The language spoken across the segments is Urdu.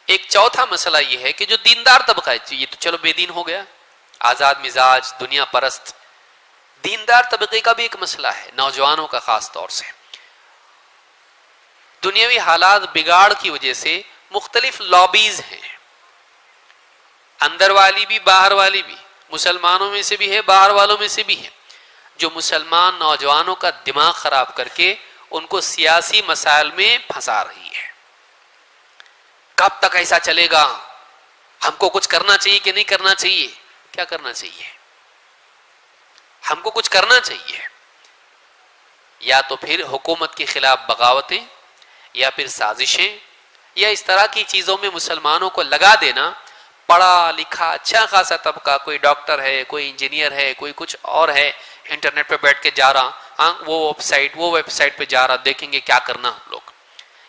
ایک چوتھا مسئلہ یہ ہے کہ جو دیندار طبقہ ہے، یہ تو چلو بے دین ہو گیا، آزاد مزاج، دنیا پرست، دیندار طبقے کا بھی ایک مسئلہ ہے، نوجوانوں کا خاص طور سے دنیاوی حالات بگاڑ کی وجہ سے مختلف لابیز ہیں، اندر والی بھی باہر والی بھی، مسلمانوں میں سے بھی ہے باہر والوں میں سے بھی ہے، جو مسلمان نوجوانوں کا دماغ خراب کر کے ان کو سیاسی مسائل میں پھنسا رہی ہے۔ کب تک ایسا چلے گا؟ ہم کو کچھ کرنا چاہیے کہ نہیں کرنا چاہیے؟ کیا کرنا چاہیے؟ ہم کو کچھ کرنا چاہیے، یا تو پھر حکومت کے خلاف بغاوتیں، یا پھر سازشیں، یا اس طرح کی چیزوں میں مسلمانوں کو لگا دینا۔ پڑھا لکھا اچھا خاصا طبقہ، کوئی ڈاکٹر ہے، کوئی انجینئر ہے، کوئی کچھ اور ہے، انٹرنیٹ پہ بیٹھ کے جا رہا، ہاں وہ ویب سائٹ پہ جا رہا، دیکھیں گے کیا کرنا ہم لوگ،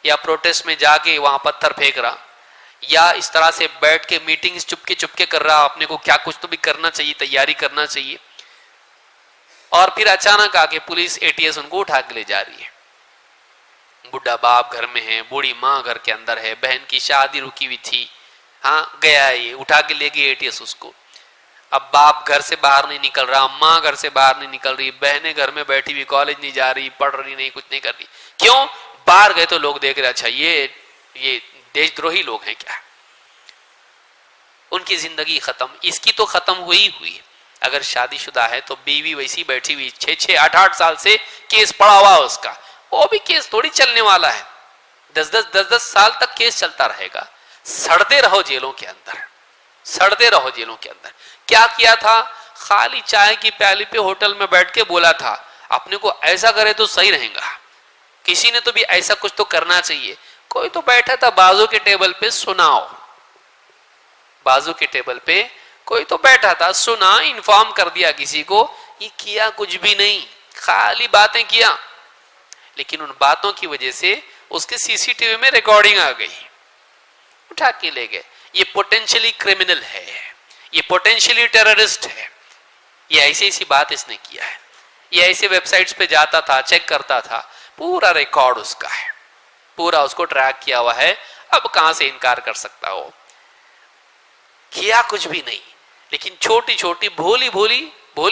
یا پروٹیسٹ میں جا کے وہاں پتھر پھینک رہا، یا اس طرح سے بیٹھ کے میٹنگز چپکے کر رہا، اپنے کو کیا کچھ تو بھی کرنا چاہیے، تیاری کرنا چاہیے، اور پھر اچانک آ کے پولیس ATS ان کو اٹھا کے لے جا رہی ہے۔ بڈھا باپ گھر میں ہے، بوڑھی ماں گھر کے اندر ہے، بہن کی شادی رکی ہوئی تھی، ہاں گیا ہے، یہ اٹھا کے لے گئی ATS اس کو۔ اب باپ گھر سے باہر نہیں نکل رہا، ماں گھر سے باہر نہیں نکل رہی، بہنیں گھر میں بیٹھی ہوئی، کالج نہیں جا رہی، پڑھ رہی نہیں، کچھ نہیں کر رہی، کیوں؟ باہر گئے تو لوگ دیکھ رہے، اچھا یہ دیش دروہی لوگ ہیں کیا؟ ان کی زندگی ختم، اس کی تو ختم ہوئی۔ اگر شادی شدہ ہے تو بیوی ویسی بیٹھی ہوئی 6 8 سال سے کیس پڑا ہوا اس کا، وہ بھی کیس تھوڑی چلنے والا ہے، 10 سال تک کیس چلتا رہے گا، سڑتے رہو جیلوں کے اندر، سڑتے رہو جیلوں کے اندر۔ کیا کیا تھا؟ خالی چائے کی پیالی پہ ہوٹل میں بیٹھ کے بولا تھا اپنے کو ایسا کرے تو صحیح رہے گا، کسی نے تو بھی ایسا کچھ تو کرنا چاہیے۔ کوئی تو بیٹھا تھا بازو کے ٹیبل پہ، سناؤ، بازو کے ٹیبل پہ کوئی تو بیٹھا تھا، سنا، انفارم کر دیا کسی کو، یہ کیا کچھ بھی نہیں، خالی باتیں کیا، لیکن ان باتوں کی وجہ سے اس کے CCTV میں ریکارڈنگ آ گئی، اٹھا کے لے گئے۔ یہ پوٹینشلی کرمنل ہے، یہ پوٹینشلی ٹیررسٹ ہے، یہ ایسی بات اس نے کیا ہے، یہ ایسے ویب سائٹس پہ جاتا تھا، چیک کرتا تھا، پورا ریکارڈ اس کا ہے، پورا اس کو ٹریک کیا ہوا ہے، اب کہاں سے انکار کر سکتا ہو؟ کیا کچھ بھی نہیں، لیکن چھوٹی چھوٹی بھولی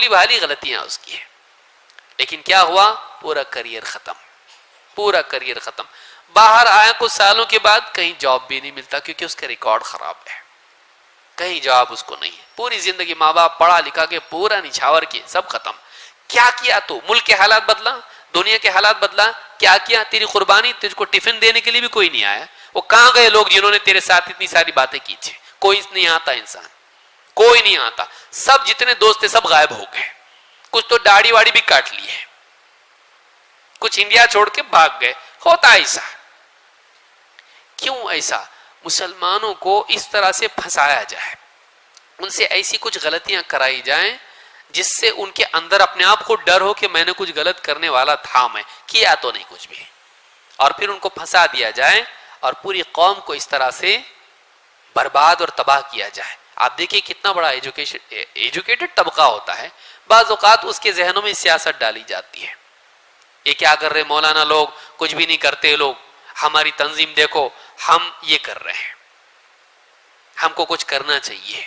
بھالی غلطیاں اس کی ہیں، لیکن کیا ہوا؟ پورا کریئر ختم، پورا کریئر ختم۔ باہر آیا کچھ سالوں کے بعد، کہیں جاب بھی نہیں ملتا کیونکہ اس کا ریکارڈ خراب ہے، کہیں جاب اس کو نہیں ہے، پوری زندگی ماں باپ پڑھا لکھا کے پورا نچھاور کے سب ختم۔ کیا کیا تو؟ ملک کے حالات بدلا، دنیا کے حالات بدلا، کیا کیا؟ تیری قربانی، تجھ کو ٹفن دینے کے لیے بھی کوئی نہیں آیا، وہ کہاں گئے لوگ جنہوں نے تیرے ساتھ اتنی ساری باتیں کی تھی؟ کوئی نہیں آتا، انسان کوئی نہیں آتا، سب جتنے دوست تھے سب غائب ہو گئے، کچھ تو داڑھی واڑی بھی کاٹ لی ہے، کچھ انڈیا چھوڑ کے بھاگ گئے۔ ہوتا ایسا، کیوں ایسا؟ مسلمانوں کو اس طرح سے پھنسایا جائے، ان سے ایسی کچھ غلطیاں کرائی جائیں جس سے ان کے اندر اپنے آپ کو ڈر ہو کہ میں نے کچھ غلط کرنے والا تھا، میں کیا تو نہیں کچھ بھی، اور پھر ان کو پھنسا دیا جائے اور پوری قوم کو اس طرح سے برباد اور تباہ کیا جائے۔ آپ دیکھیں کتنا بڑا ایجوکیٹڈ طبقہ ہوتا ہے، بعض اوقات اس کے ذہنوں میں سیاست ڈالی جاتی ہے، یہ کیا کر رہے مولانا لوگ، کچھ بھی نہیں کرتے لوگ، ہماری تنظیم دیکھو، ہم یہ کر رہے ہیں، ہم کو کچھ کرنا چاہیے،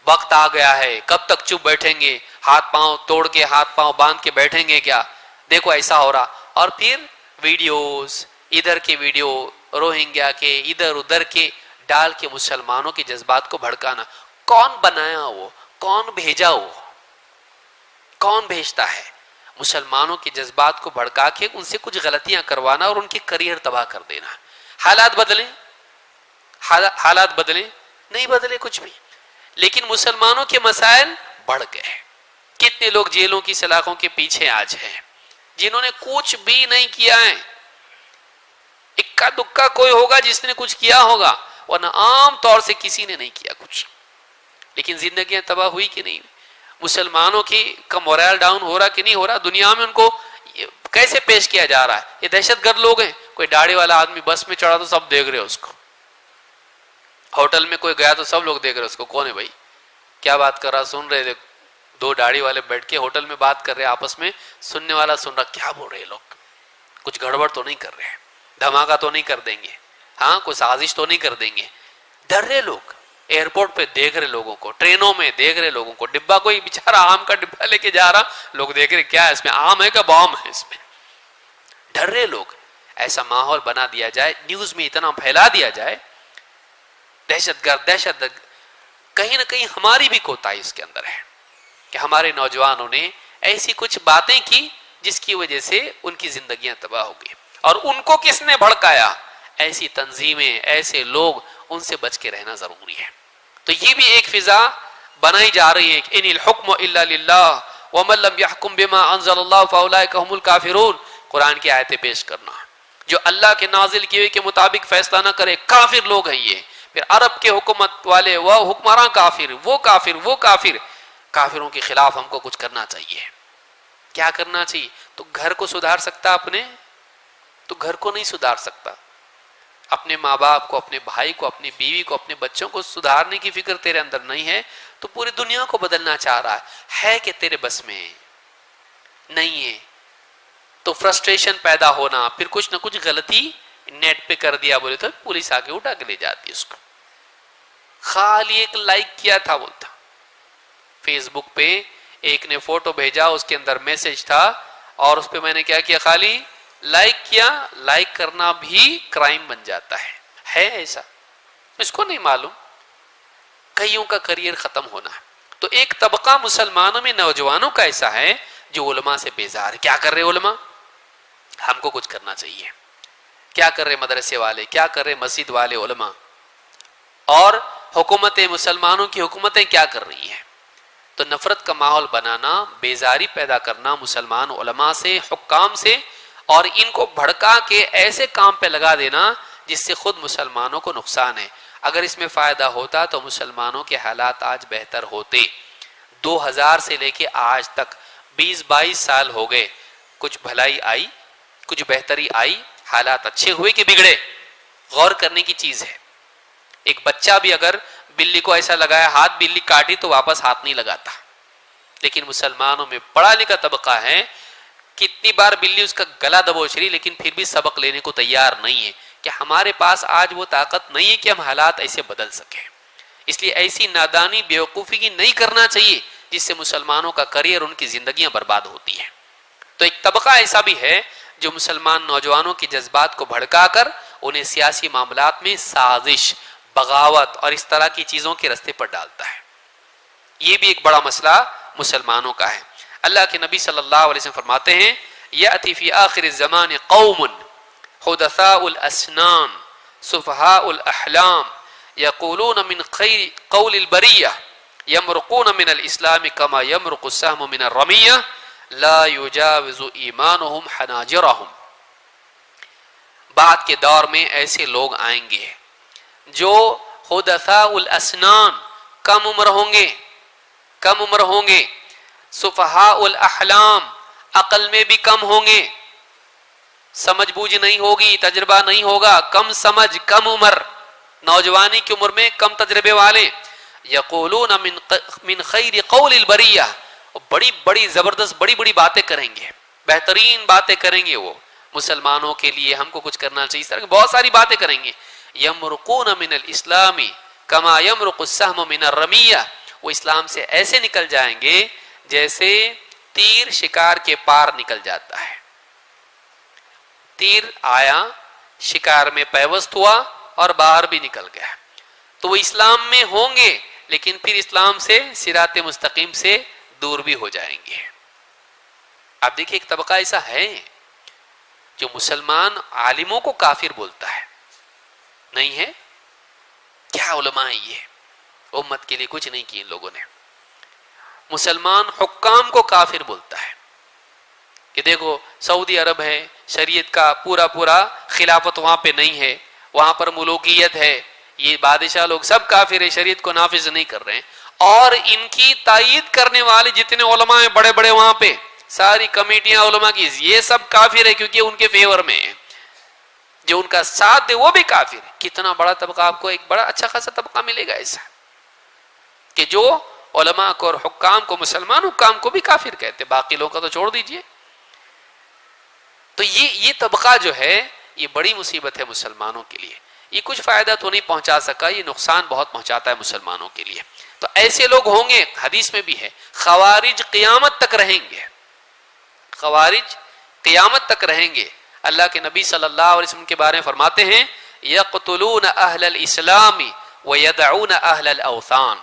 وقت آ گیا ہے، کب تک چپ بیٹھیں گے، ہاتھ پاؤں توڑ کے ہاتھ پاؤں باندھ کے بیٹھیں گے کیا؟ دیکھو ایسا ہو رہا، اور پھر ویڈیوز، ادھر کے ویڈیو روہنگیا کے، ادھر ادھر کے ڈال کے مسلمانوں کے جذبات کو بھڑکانا۔ کون بنایا وہ؟ کون بھیجا وہ؟ کون بھیجتا ہے؟ مسلمانوں کے جذبات کو بھڑکا کے ان سے کچھ غلطیاں کروانا اور ان کی کریئر تباہ کر دینا۔ حالات بدلیں؟ حالات بدلیں؟ نہیں بدلے کچھ بھی، لیکن مسلمانوں کے مسائل بڑھ گئے۔ کتنے لوگ جیلوں کی سلاخوں کے پیچھے آج ہیں جنہوں نے کچھ بھی نہیں کیا ہے، اکا دکا کوئی ہوگا جس نے کچھ کیا ہوگا، ورنہ عام طور سے کسی نے نہیں کیا کچھ، لیکن زندگیاں تباہ ہوئی کہ نہیں؟ مسلمانوں کا مورال ڈاؤن ہو رہا کہ نہیں ہو رہا؟ دنیا میں ان کو کیسے پیش کیا جا رہا ہے؟ یہ دہشت گرد لوگ ہیں۔ کوئی داڑھی والا آدمی بس میں چڑھا تو سب دیکھ رہے اس کو، ہوٹل میں کوئی گیا تو سب لوگ دیکھ رہے اس کو، کون ہے بھائی، کیا بات کر رہا، سن رہے، دو داڑھی والے بیٹھ کے ہوٹل میں بات کر رہے آپس میں، سننے والا سن رہا، کیا بول رہے لوگ، کچھ گڑبڑ تو نہیں کر رہے، دھماکہ تو نہیں کر دیں گے؟ ہاں کوئی سازش تو نہیں کر دیں گے. ڈر رہے لوگ، ایئرپورٹ پہ دیکھ رہے لوگوں کو، ٹرینوں میں دیکھ رہے لوگوں کو، ڈبہ کوئی بیچارہ آم کا ڈبہ لے کے جا رہا، لوگ دیکھ رہے کیا ہے اس میں، آم ہے کہ بام ہے اس میں. ڈر رہے لوگ. ایسا ماحول بنا دیا جائے، نیوز میں اتنا پھیلا دیا جائے، دہشت گرد دہشت گرد. کہیں نہ کہیں ہماری بھی کوتاہی اس کے اندر ہے کہ ہمارے نوجوانوں نے ایسی کچھ باتیں کی جس کی وجہ سے ان کی زندگیاں تباہ ہو گئی. اور ان کو کس نے بھڑکایا؟ ایسی تنظیمیں، ایسے لوگ، ان سے بچ کے رہنا ضروری ہے. تو یہ بھی ایک فضا بنائی جا رہی ہے کہ ان الحکم الا للہ ومن لم يحکم بما انزل اللہ فاولئک هم الکافرون. قرآن کی آیتیں پیش کرنا، جو اللہ کے نازل کیے ہوئے کے مطابق فیصلہ نہ کرے کافر لوگ ہیں یہ. پھر عرب کے حکومت والے، وہ حکمراں کافر، وہ کافر، وہ کافر. کافروں کے خلاف ہم کو کچھ کرنا چاہیے. کیا کرنا چاہیے؟ تو گھر کو سدھار سکتا اپنے؟ تو گھر کو نہیں سدھار سکتا. اپنے ماں باپ کو، اپنے بھائی کو، اپنی بیوی کو، اپنے بچوں کو سدھارنے کی فکر تیرے اندر نہیں ہے تو پوری دنیا کو بدلنا چاہ رہا ہے کہ تیرے بس میں نہیں ہے. تو فرسٹریشن پیدا ہونا، پھر کچھ نہ کچھ غلطی نیٹ پہ کر دیا بولے تو پولیس آگے اٹھا کے لے جاتی ہے اس کو. خالی ایک لائک کیا تھا بولتا، فیس بک پہ ایک نے فوٹو بھیجا، اس کے اندر میسج تھا، اور اس پہ میں نے کیا کیا، خالی لائک کیا. لائک کرنا بھی کرائم بن جاتا ہے ایسا؟ اس کو نہیں معلوم. کئیوں کا کریئر ختم ہونا. تو ایک طبقہ مسلمانوں میں نوجوانوں کا ایسا ہے جو علماء سے بیزار ہے. کیا کر رہے علماء؟ ہم کو کچھ کرنا چاہیے. کیا کر رہے مدرسے والے، کیا کر رہے مسجد والے علماء، اور حکومتیں، مسلمانوں کی حکومتیں کیا کر رہی ہیں؟ تو نفرت کا ماحول بنانا، بیزاری پیدا کرنا مسلمان علماء سے، حکام سے، اور ان کو بھڑکا کے ایسے کام پہ لگا دینا جس سے خود مسلمانوں کو نقصان ہے. اگر اس میں فائدہ ہوتا تو مسلمانوں کے حالات آج بہتر ہوتے. 2000 سے لے کے آج تک 20-22 سال ہو گئے، کچھ بھلائی آئی، کچھ بہتری آئی، حالات اچھے ہوئے کہ بگڑے؟ غور کرنے کی چیز ہے. ایک بچہ بھی اگر بلی کو ایسا لگایا، ہاتھ بلی کاٹی تو واپس ہاتھ نہیں لگاتا. لیکن مسلمانوں میں پڑھا لکھا طبقہ ہے، کتنی بار بلی اس کا گلا دبوچ رہی لیکن پھر بھی سبق لینے کو تیار نہیں ہے. کہ ہمارے پاس آج وہ طاقت نہیں ہے کہ ہم حالات ایسے بدل سکیں. اس لیے ایسی نادانی، بیوقوفی کی نہیں کرنا چاہیے جس سے مسلمانوں کا کریئر، ان کی زندگیاں برباد ہوتی ہیں. تو ایک طبقہ ایسا بھی ہے جو مسلمان نوجوانوں کے جذبات کو بھڑکا کر انہیں سیاسی معاملات میں سازش، بغاوت اور اس طرح کی چیزوں کے رستے پر ڈالتا ہے. یہ بھی ایک بڑا مسئلہ مسلمانوں کا ہے. اللہ کے نبی صلی اللہ علیہ وسلم فرماتے ہیں، یأتی فی آخر الزمان قوم حدثاء الاسنان سفہاء الاحلام یقولون من خیر قول البریہ یمرقون من الاسلام کما یمرق السهم من الرمیہ لا یجاوز ایمانهم حناجرهم. بعد کے دور میں ایسے لوگ آئیں گے جو حدثاء الاسنان، کم عمر ہوں گے، کم عمر ہوں گے، سفہاء الاحلام، عقل میں بھی کم ہوں گے، سمجھ بوجھ نہیں ہوگی، تجربہ نہیں ہوگا، کم سمجھ، کم عمر، نوجوانی کی عمر میں کم تجربے والے. یقولون من خیر قول البریہ، بڑی بڑی زبردست بڑی بڑی باتیں کریں گے، بہترین باتیں کریں گے. وہ مسلمانوں کے لیے ہم کو کچھ کرنا چاہیے، اس طرح کی بہت ساری باتیں کریں گے. یمرقون من الاسلام کما یمرق السهم من الرمیہ، وہ اسلام سے ایسے نکل جائیں گے جیسے تیر شکار کے پار نکل جاتا ہے. تیر آیا، شکار میں پیوست ہوا اور باہر بھی نکل گیا. تو وہ اسلام میں ہوں گے لیکن پھر اسلام سے، صراط مستقیم سے دور بھی ہو جائیں گے. آپ دیکھیں ایک طبقہ ایسا ہے جو مسلمان عالموں کو کافر بولتا ہے. نہیں ہے؟ کیا علماء ہیں یہ، امت کے لیے کچھ نہیں کی ان لوگوں نے. مسلمان حکام کو کافر بولتا ہے کہ دیکھو سعودی عرب ہے، شریعت کا پورا پورا خلافت وہاں پہ نہیں ہے، وہاں پر ملوکیت ہے، یہ بادشاہ لوگ سب کافر ہے، شریعت کو نافذ نہیں کر رہے ہیں. اور ان کی تائید کرنے والے جتنے علماء ہیں بڑے بڑے وہاں پہ، ساری کمیٹیاں علماء کی، یہ سب کافر ہے کیونکہ ان کے فیور میں ہے. جو ان کا ساتھ دے وہ بھی کافر ہے. کتنا بڑا طبقہ، آپ کو ایک بڑا اچھا خاصا طبقہ ملے گا ایسا کہ جو علماء کو اور حکام کو، مسلمان حکام کو بھی کافر کہتے، باقی لوگوں کا تو چھوڑ دیجئے. تو یہ طبقہ جو ہے یہ بڑی مصیبت ہے مسلمانوں کے لیے. یہ کچھ فائدہ تو نہیں پہنچا سکا، یہ نقصان بہت پہنچاتا ہے مسلمانوں کے لیے. تو ایسے لوگ ہوں گے، حدیث میں بھی ہے خوارج قیامت تک رہیں گے، خوارج قیامت تک رہیں گے. اللہ کے نبی صلی اللہ علیہ وسلم کے بارے میں فرماتے ہیں یقتلون اہل الاسلام ویدعون اہل الاوثان،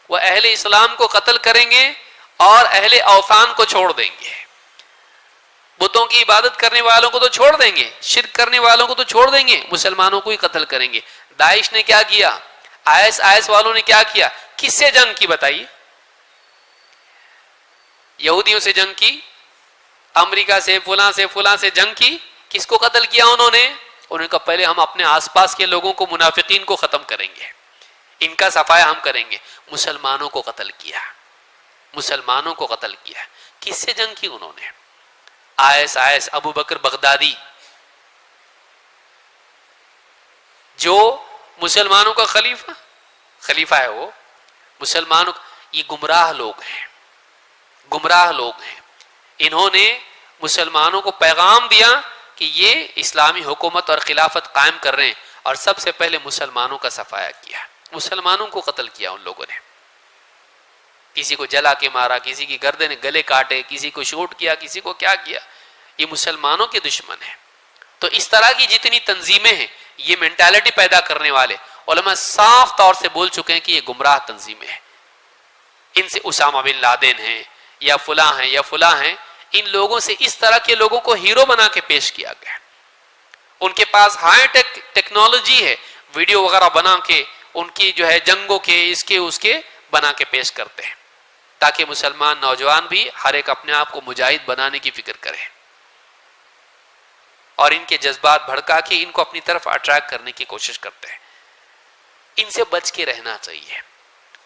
وہ اہل اسلام کو قتل کریں گے اور اہل اوثان کو چھوڑ دیں گے. بتوں کی عبادت کرنے والوں کو تو چھوڑ دیں گے، شرک کرنے والوں کو تو چھوڑ دیں گے، مسلمانوں کو ہی قتل کریں گے. داعش نے کیا کیا، آئس والوں نے کیا کیا، کس سے جنگ کی بتائیے؟ یہودیوں سے جنگ کی، امریکہ سے فلاں سے جنگ کی. کس کو قتل کیا انہوں نے کہا پہلے ہم اپنے آس پاس کے لوگوں کو، منافقین کو ختم کریں گے، ان کا صفایا ہم کریں گے. مسلمانوں کو قتل کیا، مسلمانوں کو قتل کیا. کس سے جنگ کی انہوں نے؟ آئس ابو بکر بغدادی جو مسلمانوں کا خلیفہ ہے، وہ مسلمانوں، یہ گمراہ لوگ ہیں، گمراہ لوگ ہیں. انہوں نے مسلمانوں کو پیغام دیا کہ یہ اسلامی حکومت اور خلافت قائم کر رہے ہیں، اور سب سے پہلے مسلمانوں کا صفایا کیا، مسلمانوں کو قتل کیا ان لوگوں نے. کسی کو جلا کے مارا، کسی کی گردن گلے کاٹے، کسی کو شوٹ کیا، کسی کو کیا کیا. یہ مسلمانوں کے دشمن ہیں. تو اس طرح کی جتنی تنظیمیں ہیں، یہ مینٹالٹی پیدا کرنے والے علماء صاف طور سے بول چکے ہیں کہ یہ گمراہ تنظیمیں ہیں. ان سے اسامہ بن لادن ہیں یا فلاں ہیں، ان لوگوں سے اس طرح کے لوگوں کو ہیرو بنا کے پیش کیا گیا. ان کے پاس ہائی ٹیکنالوجی ہے، ویڈیو وغیرہ بنا کے ان کی جو ہے جنگوں کے اس کے بنا کے پیش کرتے ہیں، تاکہ مسلمان نوجوان بھی ہر ایک اپنے آپ کو مجاہد بنانے کی فکر کرے، اور ان کے جذبات بھڑکا کے ان کو اپنی طرف اٹریکٹ کرنے کی کوشش کرتے ہیں. ان سے بچ کے رہنا چاہیے.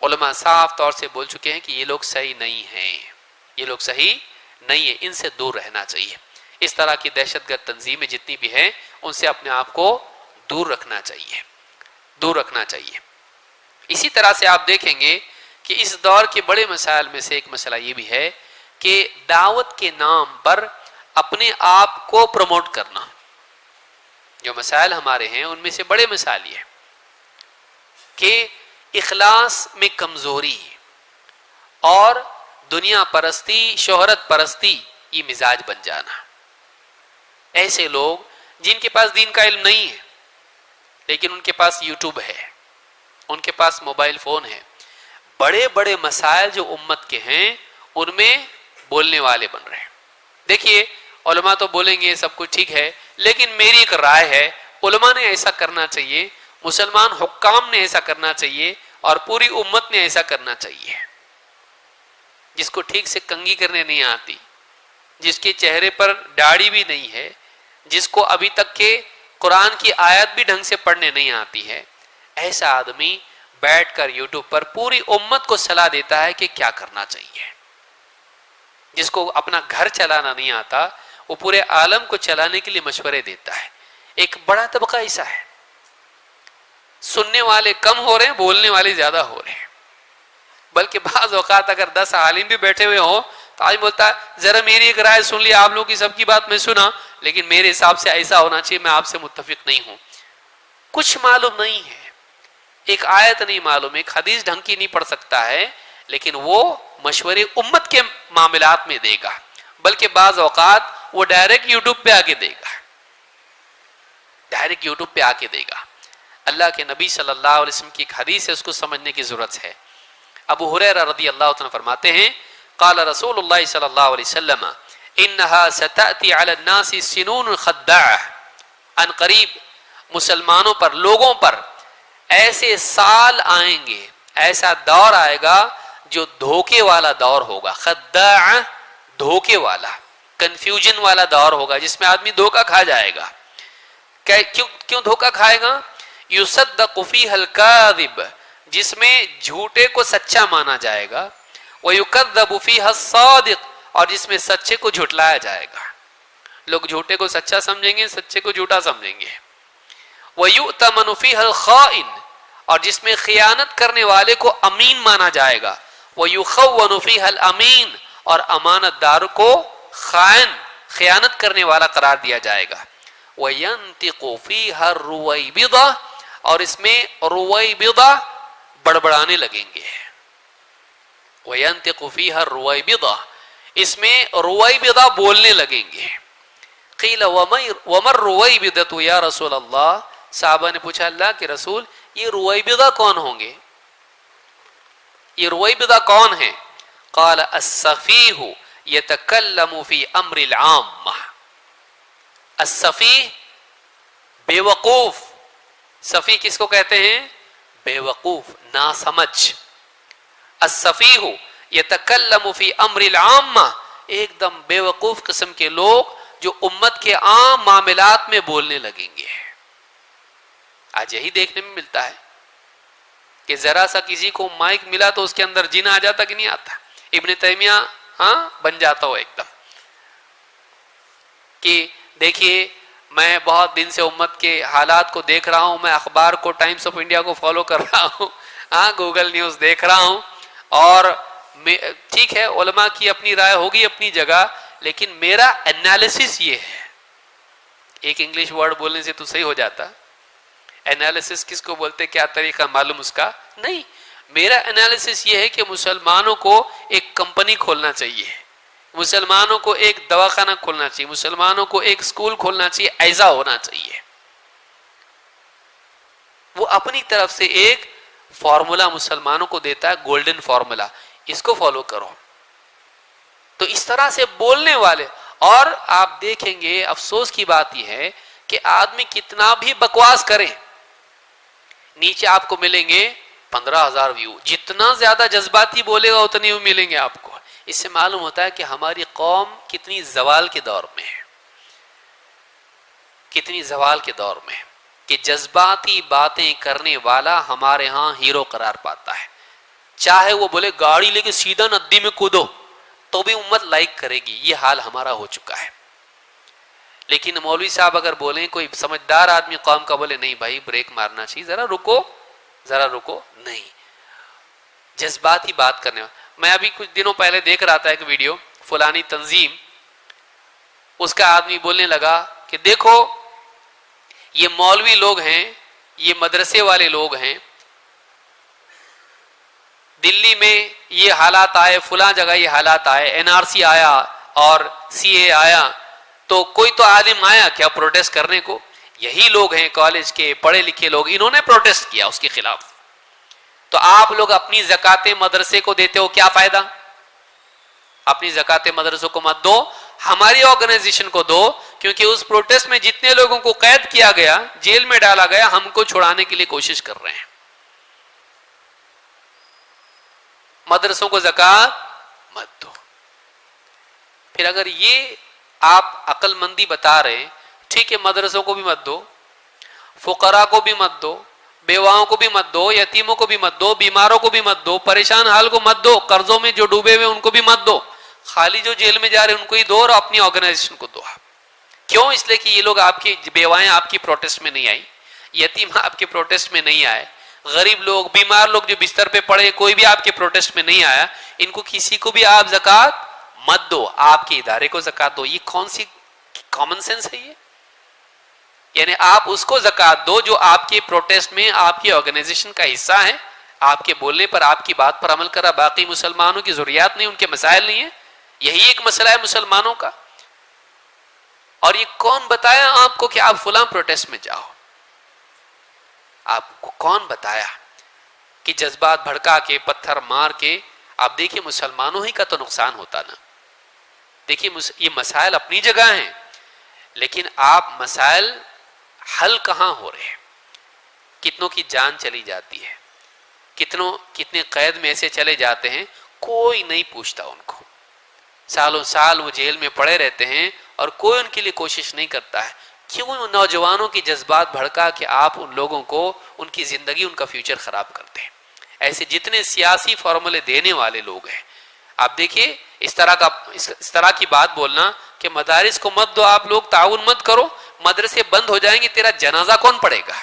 علماء صاف طور سے بول چکے ہیں کہ یہ لوگ صحیح نہیں ہیں، یہ لوگ صحیح نہیں ہے، ان سے دور رہنا چاہیے. اس طرح کی دہشت گرد تنظیمیں جتنی بھی ہیں ان سے اپنے آپ کو دور رکھنا چاہیے، دور رکھنا چاہیے. اسی طرح سے آپ دیکھیں گے کہ اس دور کے بڑے مسائل میں سے ایک مسئلہ یہ بھی ہے کہ دعوت کے نام پر اپنے آپ کو پروموٹ کرنا. جو مسائل ہمارے ہیں ان میں سے بڑے مسائل یہ کہ اخلاص میں کمزوری اور دنیا پرستی، شہرت پرستی، یہ مزاج بن جانا. ایسے لوگ جن کے پاس دین کا علم نہیں ہے لیکن ان کے پاس یوٹیوب ہے، ان کے پاس موبائل فون ہے، بڑے بڑے مسائل جو امت کے ہیں ان میں بولنے والے بن رہے ہیں. دیکھیے علماء تو بولیں گے سب کچھ ٹھیک ہے، لیکن میری ایک رائے ہے، علماء نے ایسا کرنا چاہیے، مسلمان حکام نے ایسا کرنا چاہیے، اور پوری امت نے ایسا کرنا چاہیے. جس کو ٹھیک سے کنگھی کرنے نہیں آتی، جس کے چہرے پر داڑھی بھی نہیں ہے، جس کو ابھی تک کے قرآن کی آیت بھی ڈھنگ سے پڑھنے نہیں آتی ہے، ایسا آدمی بیٹھ کر یوٹیوب پر پوری امت کو صلاح دیتا ہے کہ کیا کرنا چاہیے. جس کو اپنا گھر چلانا نہیں آتا وہ پورے عالم کو چلانے کے لیے مشورے دیتا ہے. ایک بڑا طبقہ ایسا ہے. سننے والے کم ہو رہے ہیں، بولنے والے زیادہ ہو رہے ہیں. بلکہ بعض اوقات اگر 10 عالم بھی بیٹھے ہوئے ہوں تو آج بولتا ہے ذرا میری ایک رائے سن لی، آپ لوگوں کی سب کی بات میں سنا، لیکن میرے حساب سے ایسا ہونا چاہیے، میں آپ سے متفق نہیں ہوں. کچھ معلوم نہیں ہے، ایک آیت نہیں معلوم، ایک حدیث ڈھنگ کی نہیں پڑھ سکتا ہے، لیکن وہ مشورے امت کے معاملات میں دے گا. بلکہ بعض اوقات وہ ڈائریکٹ یوٹیوب پہ آ کے دے گا، ڈائریکٹ یوٹیوب پہ آ کے دے گا. اللہ کے نبی صلی اللہ علیہ وسلم کی ایک حدیث ہے، اس کو سمجھنے کی ضرورت ہے. ابو ہریرہ رضی اللہ عنہ فرماتے ہیں قال رسول اللہ صلی اللہ علیہ وسلم انہا ستأتی علی الناس سنون خداعہ، ان قریب مسلمانوں پر، لوگوں پر ایسے سال آئیں گے، ایسا دور آئے گا جو دھوکے والا دور ہوگا. خداع دھوکے والا، کنفیوژن والا دور ہوگا جس میں آدمی دھوکا کھا جائے گا. کیوں دھوکا کھائے گا؟ یصدق فیہ الکاذب، جس میں جھوٹے کو سچا مانا جائے گا، ویکذب فیہ الصادق، اور جس میں سچے کو جھٹلایا جائے گا. لوگ جھوٹے کو سچا سمجھیں گے، سچے کو جھوٹا سمجھیں گے. وَيُؤْتَمَنُ فِيهَا الْخَائِنُ، اور جس میں خیانت کرنے والے کو امین مانا جائے گا. وَيُخَوَّنُ فِيهَا الْأَمِينُ، اور امانت دار کو خائن، خیانت کرنے والا قرار دیا جائے گا. وَيَنْتِقُ فِيهَا الرُّوَيْبِضَةُ، اور اس میں رویبضہ بڑبڑانے لگیں گے. وَيَنْتِقُ فِيهَا الرُّوَيْبِضَةُ، اس میں رویبضہ بولنے لگیں گے. قیل وَمَا الرُّوَيْبِضَةُ یا رسول اللہ، صحابہ نے پوچھا اللہ کے رسول یہ رویبضہ کون ہوں گے، یہ رویبضہ کون ہیں؟ قال السفیہ یتکلم فی امر العامہ. السفیہ بے وقوف، سفیہ کس کو کہتے ہیں؟ بے وقوف، ناسمجھ. السفیہ یتکلم فی امر العامہ، ایک دم بے وقوف قسم کے لوگ جو امت کے عام معاملات میں بولنے لگیں گے. آج یہی دیکھنے میں ملتا ہے کہ ذرا سا کسی کو مائک ملا تو اس کے اندر جن آ جاتا کہ نہیں آتا. ابن تیمیہ بن جاتا ہو ایک دم کہ دیکھیے میں بہت دن سے امت کے حالات کو دیکھ رہا ہوں، میں اخبار کو ٹائمز آف انڈیا کو فالو کر رہا ہوں، گوگل نیوز دیکھ رہا ہوں، اور ٹھیک ہے علماء کی اپنی رائے ہوگی اپنی جگہ، لیکن میرا انالیسس یہ ہے. ایک انگلش ورڈ بولنے سے تو صحیح ہو جاتا. انالیسس کس کو بولتے، کیا طریقہ معلوم اس کا نہیں. میرا انالیسس یہ ہے کہ مسلمانوں کو ایک کمپنی کھولنا چاہیے، مسلمانوں کو ایک دواخانہ کھولنا چاہیے، مسلمانوں کو ایک سکول کھولنا چاہیے، ایسا ہونا چاہیے. وہ اپنی طرف سے ایک فارمولا مسلمانوں کو دیتا ہے، گولڈن فارمولا، اس کو فالو کرو. تو اس طرح سے بولنے والے، اور آپ دیکھیں گے افسوس کی بات یہ ہے کہ آدمی کتنا بھی بکواس کرے نیچے آپ کو ملیں گے 15,000 ویو. جتنا زیادہ جذباتی بولے گا اتنے ویو ملیں گے آپ کو. اس سے معلوم ہوتا ہے کہ ہماری قوم کتنی زوال کے دور میں ہے، کتنی زوال کے دور میں ہے، کہ جذباتی باتیں کرنے والا ہمارے ہاں ہیرو قرار پاتا ہے. چاہے وہ بولے گاڑی لے کے سیدھا ندی میں کودو تو بھی امت لائک کرے گی. یہ حال ہمارا ہو چکا ہے. لیکن مولوی صاحب اگر بولیں، کوئی سمجھدار آدمی قوم کا بولے نہیں بھائی بریک مارنا چاہیے، ذرا رکو، نہیں. جذباتی بات کرنے والا. میں ابھی کچھ دنوں پہلے دیکھ رہا تھا ایک ویڈیو، فلانی تنظیم، اس کا آدمی بولنے لگا کہ دیکھو یہ مولوی لوگ ہیں، یہ مدرسے والے لوگ ہیں، دلی میں یہ حالات آئے، فلاں جگہ یہ حالات آئے، NRC آیا اور CA آیا، تو کوئی تو عالم آیا کیا پروٹیسٹ کرنے کو؟ یہی لوگ ہیں کالج کے پڑھے لکھے لوگ، انہوں نے پروٹیسٹ کیا اس کے خلاف. تو آپ لوگ اپنی زکوٰۃ مدرسے کو دیتے ہو، کیا فائدہ؟ اپنی زکوٰۃ مدرسوں کو مت دو، ہماری آرگنائزیشن کو دو، کیونکہ اس پروٹیسٹ میں جتنے لوگوں کو قید کیا گیا، جیل میں ڈالا گیا، ہم کو چھڑانے کے لیے کوشش کر رہے ہیں. مدرسوں کو زکوٰۃ مت دو. پھر اگر یہ آپ عقل مندی بتا رہے ہیں، ٹھیک ہے مدرسوں کو بھی مت دو، فقراء کو بھی مت دو، بیواؤں کو بھی مت دو، یتیموں کو بھی مت دو، بیماروں کو بھی مت دو، پریشان حال کو مت دو، قرضوں میں جو ڈوبے ہوئے ان کو بھی مت دو، خالی جو جیل میں جا رہے ہیں ان کو ہی دو، اور اپنی آرگنائزیشن کو دو. کیوں؟ اس لیے کہ یہ لوگ آپ کی بیوائیں آپ کی پروٹیسٹ میں نہیں آئی، یتیم آپ کے پروٹیسٹ میں نہیں آئے، غریب لوگ، بیمار لوگ جو بستر پہ پڑے، کوئی بھی آپ کے پروٹیسٹ میں نہیں آیا. ان کو کسی کو بھی آپ زکوٰۃ مت دو، آپ کے ادارے کو زکوٰۃ دو. یہ کون سی کامن سینس ہے یہ؟ یعنی آپ اس کو زکوٰۃ دو جو آپ کے پروٹیسٹ میں آپ کی آرگنائزیشن کا حصہ ہے، آپ کے بولنے پر، آپ کی بات پر عمل کرا. باقی مسلمانوں کی ضروریات نہیں، ان کے مسائل نہیں ہیں. یہی ایک مسئلہ ہے مسلمانوں کا. اور یہ کون بتایا آپ کو کہ آپ فلاں پروٹیسٹ میں جاؤ؟ آپ کو کون بتایا کہ جذبات بھڑکا کے، پتھر مار کے؟ آپ دیکھیے مسلمانوں ہی کا تو نقصان ہوتا نا. دیکھیے یہ مسائل اپنی جگہ ہیں، لیکن آپ مسائل حل کہاں ہو رہے ہیں؟ کتنوں کی جان چلی جاتی ہے، کتنے قید میں ایسے چلے جاتے ہیں، کوئی نہیں پوچھتا ان کو. سالوں سال وہ جیل میں پڑے رہتے ہیں اور کوئی ان کے لیے کوشش نہیں کرتا ہے. کیوں؟ نوجوانوں کی جذبات بھڑکا کہ آپ ان لوگوں کو، ان کی زندگی، ان کا فیوچر خراب کرتے ہیں. ایسے جتنے سیاسی فارمولے دینے والے لوگ ہیں، آپ دیکھیے اس طرح کی بات بولنا کہ مدارس کو مت دو، آپ لوگ تعاون مت کرو، مدرسے بند ہو جائیں گے، تیرا جنازہ کون پڑھے گا؟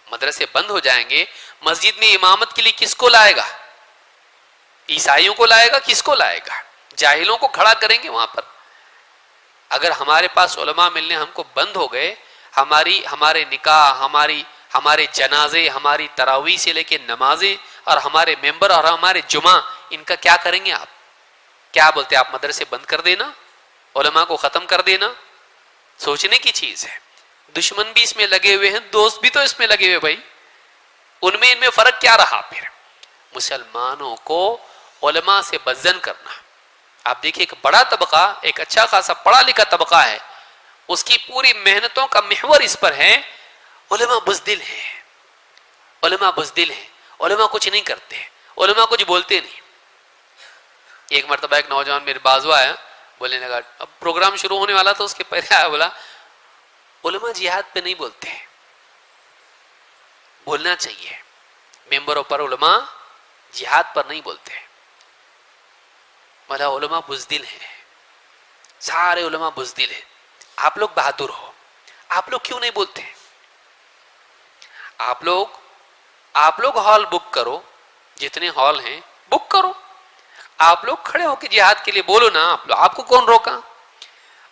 مدرسے بند ہو جائیں گے، مسجد میں امامت کے لیے کس کو لائے گا؟ عیسائیوں کو لائے گا؟ کس کو لائے گا؟ جاہلوں کو کھڑا کریں گے وہاں پر. اگر ہمارے پاس علماء ملنے ہم کو بند ہو گئے، ہمارے نکاح، ہمارے جنازے، ہماری تراویح سے لے کے نمازیں اور ہمارے ممبر اور ہمارے جمعہ، ان کا کیا کریں گے آپ؟ کیا بولتے ہیں آپ؟ مدرسے بند کر دینا، علماء کو ختم کر دینا؟ سوچنے کی چیز ہے۔ دشمن بھی اس میں لگے ہوئے ہیں، دوست بھی تو اس میں لگے ہوئے بھائی، ان میں فرق کیا رہا پھر؟ مسلمانوں کو علماء سے بدزن کرنا۔ آپ دیکھیں ایک بڑا طبقہ، ایک اچھا خاصا پڑھا لکھا طبقہ ہے، اس کی پوری محنتوں کا محور اس پر ہے علماء بزدل ہیں، علماء بزدل ہیں، علماء کچھ نہیں کرتے، علماء کچھ بولتے نہیں۔ ایک مرتبہ ایک نوجوان میرے بازو آیا، بولنے لگا، اب پروگرام شروع ہونے والا تو اس کے پہلے آیا، بولا علماء جہاد پہ نہیں بولتے، بولنا چاہیے، ممبروں پر علماء جہاد پر نہیں بولتے۔ بولا علماء بزدل ہیں، سارے علماء بزدل ہیں، آپ لوگ بہادر ہو، آپ لوگ کیوں نہیں بولتے؟ آپ لوگ ہال بک کرو، جتنے ہال ہیں بک کرو، آپ لوگ کھڑے ہو کے جہاد کے لیے بولو نا، آپ کو کون روکا؟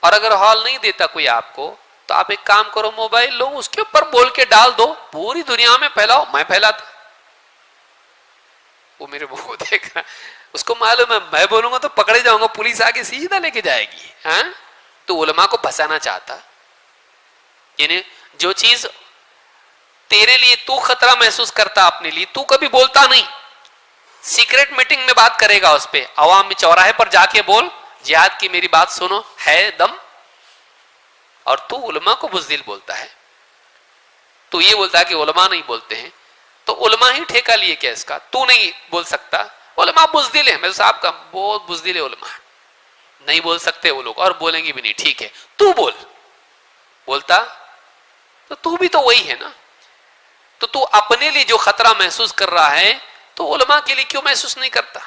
اور اگر ہال نہیں دیتا کوئی آپ کو تو آپ ایک کام کرو، موبائل لو، اس کے اوپر بول کے ڈال دو، پوری دنیا میں پھیلاؤ۔ میں پھیلاتا، وہ میرے منہ کو دیکھ رہا، اس کو معلوم ہے میں بولوں گا تو پکڑے جاؤں گا، پولیس آگے سیدھا لے کے جائے گی، ہاں؟ تو علماء کو پھنسانا چاہتا، یعنی جو چیز تیرے لیے تو خطرہ محسوس کرتا اپنے لیے، تو کبھی بولتا نہیں، سیکرٹ میٹنگ میں بات کرے گا، اس پہ عوام میں چوراہے پر جا کے بول جہاد کی میری بات سنو، ہے دم؟ اور تو علماء کو بزدل بولتا ہے، تو یہ بولتا ہے کہ علماء نہیں بولتے ہیں، تو علماء ہی ٹھیکہ لیے کیا اس کا؟ تو نہیں بول سکتا، علماء بزدل ہیں، میرے صاحب کا بہت بزدل ہے علماء، نہیں بول سکتے وہ لوگ، اور بولیں گے بھی نہیں، ٹھیک ہے تو بول، بولتا تو بھی تو وہی ہے نا۔ تو اپنے لیے جو خطرہ محسوس کر رہا ہے تو علماء کے لیے کیوں محسوس نہیں کرتا؟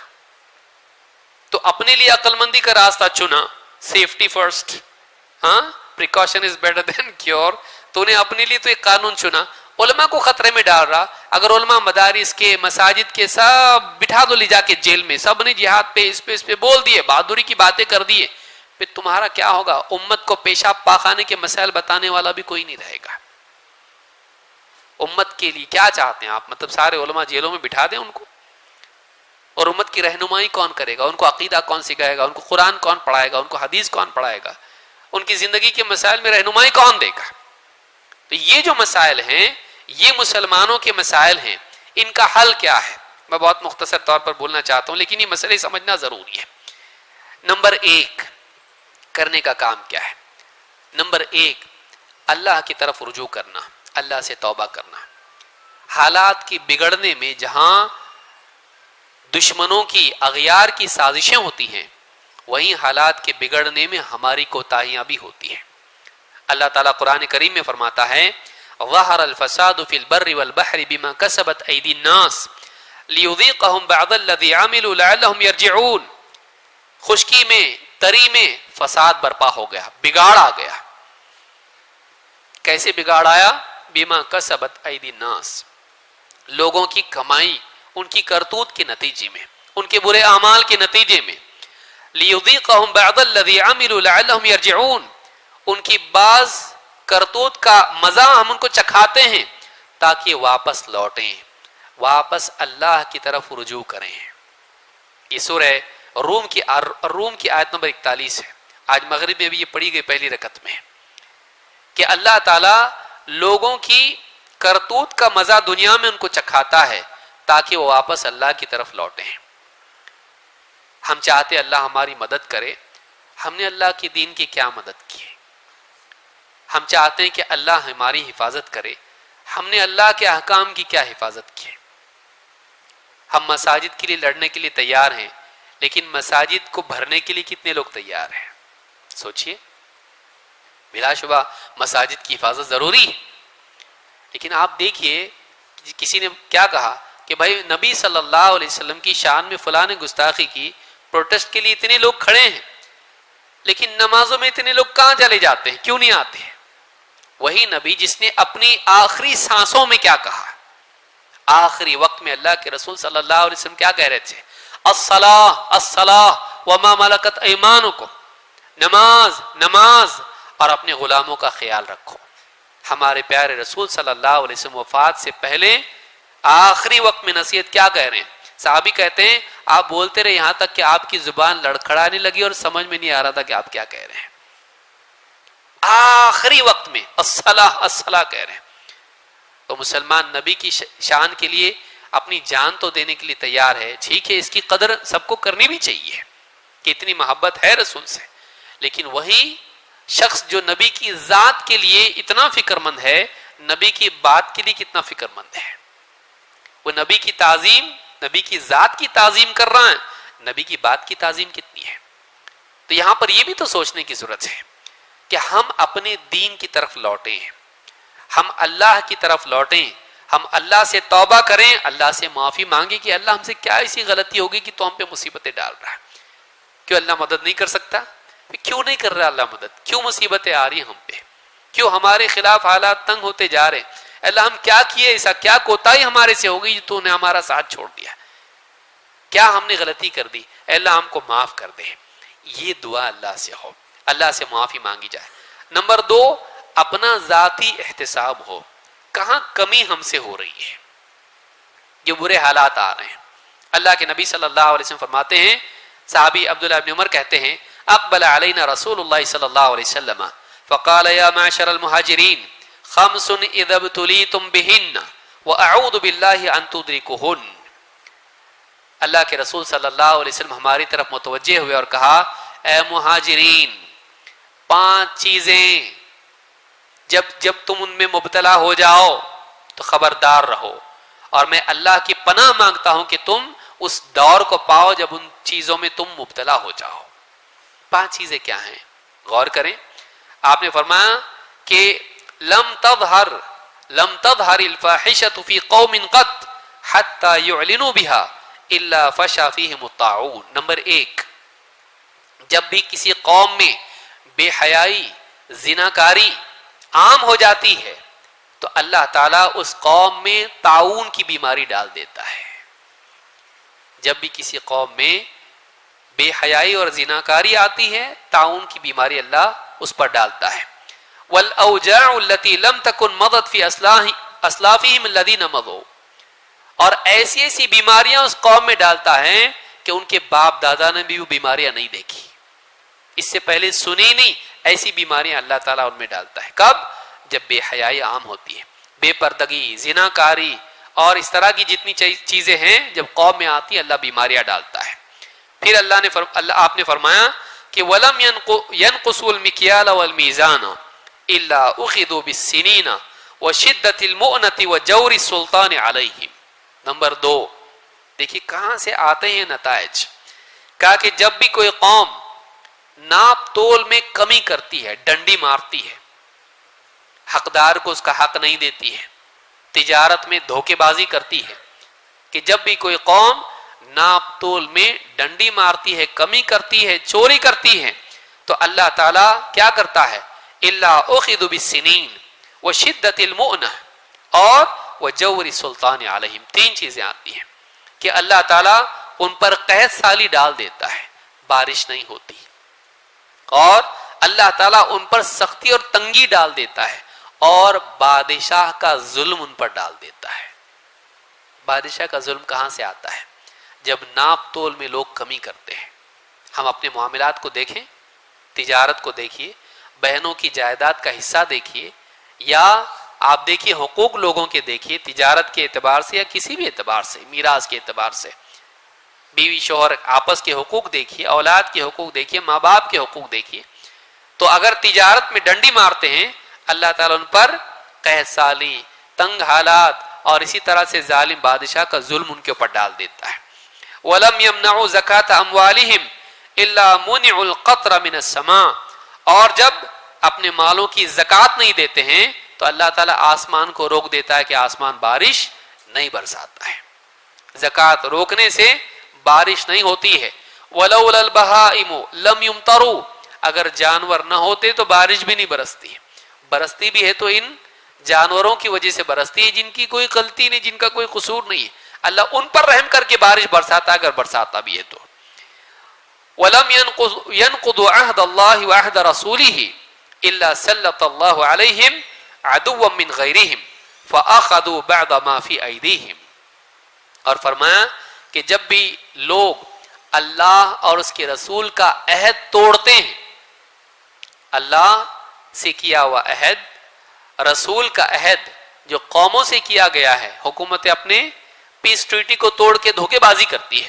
تو اپنے لیے عقل مندی کا راستہ چنا، سیفٹی فرسٹ، ہاں، precaution is better than cure, تو نے اپنے لیے تو ایک قانون چنا، علماء کو خطرے میں ڈال رہا۔ اگر علماء مدارس کے، مساجد کے سب بٹھا دو لے جا کے جیل میں، سب نے جہاد پہ اس پہ بول دیے، بہادری کی باتیں کر دیے، پھر تمہارا کیا ہوگا؟ امت کو پیشاب پاخانے کے مسائل بتانے والا بھی کوئی نہیں رہے گا۔ امت کے لیے کیا چاہتے ہیں آپ؟ مطلب سارے علماء جیلوں میں بٹھا دیں ان کو، اور امت کی رہنمائی کون کرے گا؟ ان کو عقیدہ کون سکھائے گا؟ ان کو قرآن کون پڑھائے گا؟ ان کو حدیث کون پڑھائے گا؟ ان کی زندگی کے مسائل میں رہنمائی کون دے گا؟ تو یہ جو مسائل ہیں، یہ مسلمانوں کے مسائل ہیں، ان کا حل کیا ہے؟ میں بہت مختصر طور پر بولنا چاہتا ہوں، لیکن یہ مسئلے سمجھنا ضروری ہے۔ نمبر 1 کرنے کا کام کیا ہے؟ نمبر 1 اللہ کی طرف رجوع کرنا، اللہ سے توبہ کرنا۔ حالات کی بگڑنے میں جہاں دشمنوں کی، اغیار کی سازشیں ہوتی ہیں، وہیں حالات کے بگڑنے میں ہماری کوتاہیاں بھی ہوتی ہیں۔ اللہ تعالیٰ قرآن کریم میں فرماتا ہے، ظہر الفساد فی البر والبحر بما کسبت ایدی الناس لیذیقہم بعض الذی عملوا لعلہم یرجعون۔ خشکی میں، تری میں فساد برپا ہو گیا، بگاڑ آ گیا۔ کیسے بگاڑ آیا؟ بما کسبت ایدی الناس، لوگوں کی کمائی، ان کی کرتوت کے نتیجے میں، ان کے برے اعمال کے نتیجے میں۔ لیذیقہم بعض الذی عملوا لعلہم یرجعون، ان کی بعض کرتوت کا مزہ ہم ان کو چکھاتے ہیں تاکہ واپس لوٹیں، واپس اللہ کی طرف رجوع کریں۔ یہ سورہ روم کی آیت نمبر 41 ہے، آج مغرب میں بھی یہ پڑھی گئی پہلی رکعت میں، کہ اللہ تعالیٰ لوگوں کی کرتوت کا مزہ دنیا میں ان کو چکھاتا ہے تاکہ وہ واپس اللہ کی طرف لوٹیں۔ ہم چاہتے اللہ ہماری مدد کرے، ہم نے اللہ کے دین کی کیا مدد کی؟ ہم چاہتے ہیں کہ اللہ ہماری حفاظت کرے، ہم نے اللہ کے احکام کی کیا حفاظت کی؟ ہم مساجد کے لیے لڑنے کے لیے تیار ہیں، لیکن مساجد کو بھرنے کے لیے کتنے لوگ تیار ہیں؟ سوچئے، بلا شبہ مساجد کی حفاظت ضروری ہے، لیکن آپ دیکھیے کسی نے کیا کہا کہ بھائی نبی صلی اللہ علیہ وسلم کی شان میں فلاں نے گستاخی کی، پروٹیسٹ کے لیے اتنے لوگ کھڑے ہیں، لیکن نمازوں میں اتنے لوگ کہاں چلے جاتے ہیں؟ کیوں نہیں آتے ہیں؟ وہی نبی جس نے اپنی آخری سانسوں میں کیا کہا، آخری وقت میں اللہ کے رسول صلی اللہ علیہ وسلم کیا کہہ رہے تھے؟ الصلاۃ الصلاۃ وما ملکت ایمانکم، نماز نماز اور اپنے غلاموں کا خیال رکھو. ہمارے پیارے رسول صلی اللہ علیہ وسلم وفات سے پہلے آخری وقت میں نصیحت کیا کہہ رہے ہیں؟ صحابی کہتے ہیں آپ بولتے رہے یہاں تک کہ آپ کی زبان لڑکھڑانے لگی اور سمجھ میں نہیں آ رہا تھا کہ آپ کیا کہہ رہے ہیں. آخری وقت میں الصلاۃ الصلاۃ کہہ رہے ہیں. تو مسلمان نبی کی شان کے لیے اپنی جان تو دینے کے لیے تیار ہے. ٹھیک ہے، اس کی قدر سب کو کرنی بھی چاہیے کہ اتنی محبت ہے رسول سے، لیکن وہی شخص جو نبی کی ذات کے لیے اتنا فکر مند ہے، نبی کی بات کے لیے کتنا فکر مند ہے. وہ نبی کی تعظیم، نبی کی ذات کی تعظیم کر رہا ہے، نبی کی بات کی تعظیم کتنی ہے. تو یہاں پر یہ بھی تو سوچنے کی ضرورت ہے کہ ہم اپنے دین کی طرف لوٹیں، ہم اللہ کی طرف لوٹیں، ہم اللہ سے توبہ کریں، اللہ سے معافی مانگیں کہ اللہ ہم سے کیا ایسی غلطی ہوگی کہ تو ہم پہ مصیبتیں ڈال رہا ہے. کیوں اللہ مدد نہیں کر سکتا؟ کیوں نہیں کر رہا اللہ مدد؟ کیوں مصیبتیں آ رہی ہیں ہم پہ؟ کیوں ہمارے خلاف حالات تنگ ہوتے جا رہے ہیں؟ اللہ ہم کیا کیے ایسا؟ کیا کوتاہی ہمارے سے ہو گئی تو نے ہمارا ساتھ چھوڑ دیا؟ کیا ہم نے غلطی کر دی؟ اللہ ہم کو معاف کر دے. یہ دعا اللہ سے ہو، اللہ سے معافی مانگی جائے. نمبر 2، اپنا ذاتی احتساب ہو، کہاں کمی ہم سے ہو رہی ہے، جو برے حالات آ رہے ہیں. اللہ کے نبی صلی اللہ علیہ وسلم فرماتے ہیں، صحابی عبداللہ ابن عمر کہتے ہیں اقبل علینا رسول اللہ صلی اللہ علیہ وسلم فقال یا معشر المہاجرین خمس اذا ابتلیتم بہن واعوذ باللہ ان تدرکہن. اللہ کے رسول صلی اللہ علیہ وسلم ہماری طرف متوجہ ہوئے اور کہا اے مہاجرین، 5 چیزیں جب تم ان میں مبتلا ہو جاؤ تو خبردار رہو، اور میں اللہ کی پناہ مانگتا ہوں کہ تم اس دور کو پاؤ جب ان چیزوں میں تم مبتلا ہو جاؤ. 5 چیزیں کیا ہیں؟ غور کریں. آپ نے فرمایا کہ لم تظہر الفاحشۃ فی قوم قط حتی یعلنوا بها الا فشا فیہم الطاعون. نمبر 1، جب بھی کسی قوم میں بے حیائی، زناکاری عام ہو جاتی ہے تو اللہ تعالیٰ اس قوم میں طاعون کی بیماری ڈال دیتا ہے. جب بھی کسی قوم میں بے حیائی اور زناکاری آتی ہے، طاعون کی بیماری اللہ اس پر ڈالتا ہے. والاوجاع التي لم تكن مضت في اسلافهم الذين مضوا، اور ایسی ایسی بیماریاں اس قوم میں ڈالتا ہے کہ ان کے باپ دادا نے بھی وہ بیماریاں نہیں دیکھی، اس سے پہلے سنی نہیں. ایسی بیماریاں اللہ تعالیٰ ان میں ڈالتا ہے. کب؟ جب بے حیائی عام ہوتی ہے، بے پردگی، زناکاری اور اس طرح کی جتنی چیزیں ہیں جب قوم میں آتی ہیں اللہ بیماریاں ڈالتا ہے. پھر آپ نے فرمایا کہ وَلَمْ يَنْقُصُوا الْمِكْيَالَ وَالْمِيزَانَ إِلَّا أُخِذُوا بِالسِّنِينَ وَشِدَّةِ الْمُؤْنَةِ وَجَوْرِ السُّلْطَانِ عَلَيْهِمْ. نمبر 2، دیکھیے کہاں سے آتے ہیں نتائج. کہا کہ جب بھی کوئی قوم ناپ تول میں کمی کرتی ہے، ڈنڈی مارتی ہے، حقدار کو اس کا حق نہیں دیتی ہے، تجارت میں دھوکے بازی کرتی ہے، کہ جب بھی کوئی قوم ناپ تول میں ڈنڈی مارتی ہے، کمی کرتی ہے، چوری کرتی ہے، تو اللہ تعالیٰ کیا کرتا ہے؟ الا اخذوا بالسنین وشدۃ المؤنہ اور وجور السلطان علیہم. 3 چیزیں آتی ہیں کہ اللہ تعالیٰ ان پر قحط سالی ڈال دیتا ہے، بارش نہیں ہوتی، اور اللہ تعالیٰ ان پر سختی اور تنگی ڈال دیتا ہے، اور بادشاہ کا ظلم ان پر ڈال دیتا ہے. بادشاہ کا ظلم کہاں سے آتا ہے؟ جب ناپ تول میں لوگ کمی کرتے ہیں. ہم اپنے معاملات کو دیکھیں، تجارت کو دیکھیے، بہنوں کی جائیداد کا حصہ دیکھیے، یا آپ دیکھیے حقوق لوگوں کے دیکھیے، تجارت کے اعتبار سے یا کسی بھی اعتبار سے، میراث کے اعتبار سے، بیوی شوہر آپس کے حقوق دیکھیے، اولاد کے حقوق دیکھیے، ماں باپ کے حقوق دیکھیے. تو اگر تجارت میں ڈنڈی مارتے ہیں اللہ تعالیٰ ان پر قحط سالی، تنگ حالات اور اسی طرح سے ظالم بادشاہ کا ظلم ان کے اوپر ڈال دیتا ہے. وَلَمْ يَمْنَعُوا زَكَاةَ أَمْوَالِهِمْ إِلَّا مُنِعُوا الْقَطْرَ مِنَ السَّمَاءِ، اور جب اپنے مالوں کی زکوٰۃ نہیں دیتے ہیں تو اللہ تعالیٰ آسمان کو روک دیتا ہے کہ آسمان بارش نہیں برساتا ہے. زکوٰۃ روکنے سے بارش نہیں ہوتی ہے. وَلَوْلَا الْبَهَائِمُ لَمْ يُمْطَرُوا، اگر جانور نہ ہوتے تو بارش بھی نہیں برستی. برستی بھی ہے تو ان جانوروں کی وجہ سے برستی ہے جن کی کوئی غلطی نہیں، جن کا کوئی قصور نہیں ہے. اللہ ان پر رحم کر کے بارش برساتا اگر برساتا بھی ہے تو. وَلَمْ يَنْقُضُوا عَهْدَ اللَّهِ وَعَهْدَ رَسُولِهِ إِلَّا سَلَّطَ اللَّهُ عَلَيْهِمْ عَدُوًّا مِّنْ غَيْرِهِمْ فَأَخَذُوا بَعْضَ مَا فِي أَيْدِيهِمْ. اور فرمایا کہ جب بھی لوگ اللہ اور اس کے رسول کا عہد توڑتے ہیں، اللہ سے کیا ہوا عہد، رسول کا عہد جو قوموں سے کیا گیا ہے، حکومتیں اپنے پیس ٹریٹی کو توڑ کے دھوکے بازی کرتی ہے،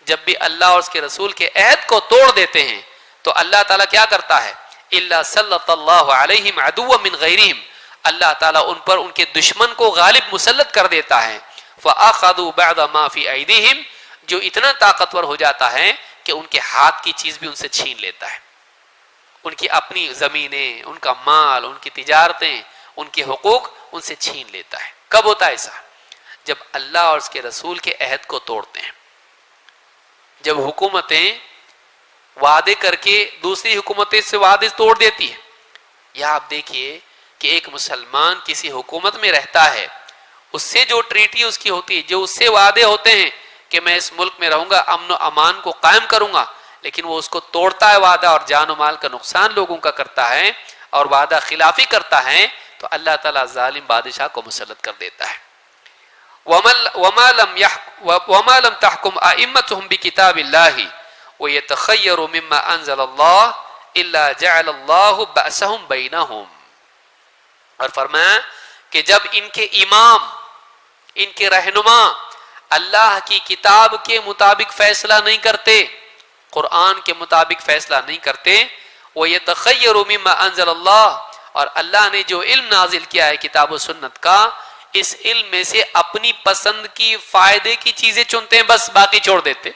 جب بھی اللہ اور اس کے رسول کے عہد کو توڑ دیتے ہیں تو اللہ تعالیٰ کیا کرتا ہے؟ الا سلط اللہ علیہم عدوا من غیرہم، اللہ تعالیٰ ان پر ان کے دشمن کو غالب مسلط کر دیتا ہے. فاخذوا بعض ما فی ایدیہم، جو اتنا طاقتور ہو جاتا ہے کہ ان کے ہاتھ کی چیز بھی ان سے چھین لیتا ہے، ان کی اپنی زمینیں، ان کا مال، ان کی تجارتیں، ان کے حقوق ان سے چھین لیتا ہے. کب ہوتا ہے ایسا؟ جب اللہ اور اس کے رسول کے عہد کو توڑتے ہیں، جب حکومتیں وعدے کر کے دوسری حکومتیں سے وعدے توڑ دیتی ہیں. یا آپ دیکھیے کہ ایک مسلمان کسی حکومت میں رہتا ہے، اس سے جو ٹریٹی اس کی ہوتی ہے، جو اس سے وعدے ہوتے ہیں کہ میں اس ملک میں رہوں گا، امن و امان کو قائم کروں گا، لیکن وہ اس کو توڑتا ہے وعدہ اور جان و مال کا نقصان لوگوں کا کرتا ہے اور وعدہ خلافی کرتا ہے، تو اللہ تعالیٰ ظالم بادشاہ کو مسلط کر دیتا ہے. وما لم تحكم ائمتهم بكتاب الله ويتخيروا مما انزل الله الا جعل الله بأسهم بينهم. اور فرمایا کہ جب ان کے امام، ان کے رہنما اللہ کی کتاب کے مطابق فیصلہ نہیں کرتے، قرآن کے مطابق فیصلہ نہیں کرتے، وَيَتَخَيَّرُ مِمَّا أَنزَلَ اللَّهُ، اور اللہ نے جو علم نازل کیا ہے کتاب و سنت کا، اس علم میں سے اپنی پسند کی فائدے کی چیزیں چنتے ہیں، بس باقی چھوڑ دیتے.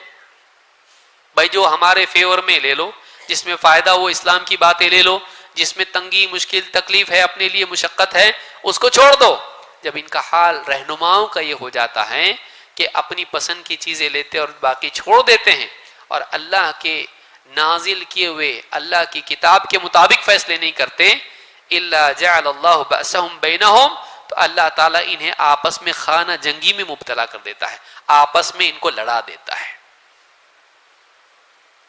بھائی جو ہمارے فیور میں لے لو، جس میں فائدہ وہ اسلام کی باتیں لے لو، جس میں تنگی، مشکل، تکلیف ہے، اپنے لیے مشقت ہے، اس کو چھوڑ دو. جب ان کا حال رہنماؤں کا یہ ہو جاتا ہے کہ اپنی پسند کی چیزیں لیتے اور باقی چھوڑ دیتے ہیں اور اللہ کے نازل کیے ہوئے اللہ کی کتاب کے مطابق فیصلے نہیں کرتے، الا جعل اللہ بأسهم بینہم، تو اللہ تعالیٰ انہیں آپس میں خانہ جنگی میں مبتلا کر دیتا ہے، آپس میں ان کو لڑا دیتا ہے.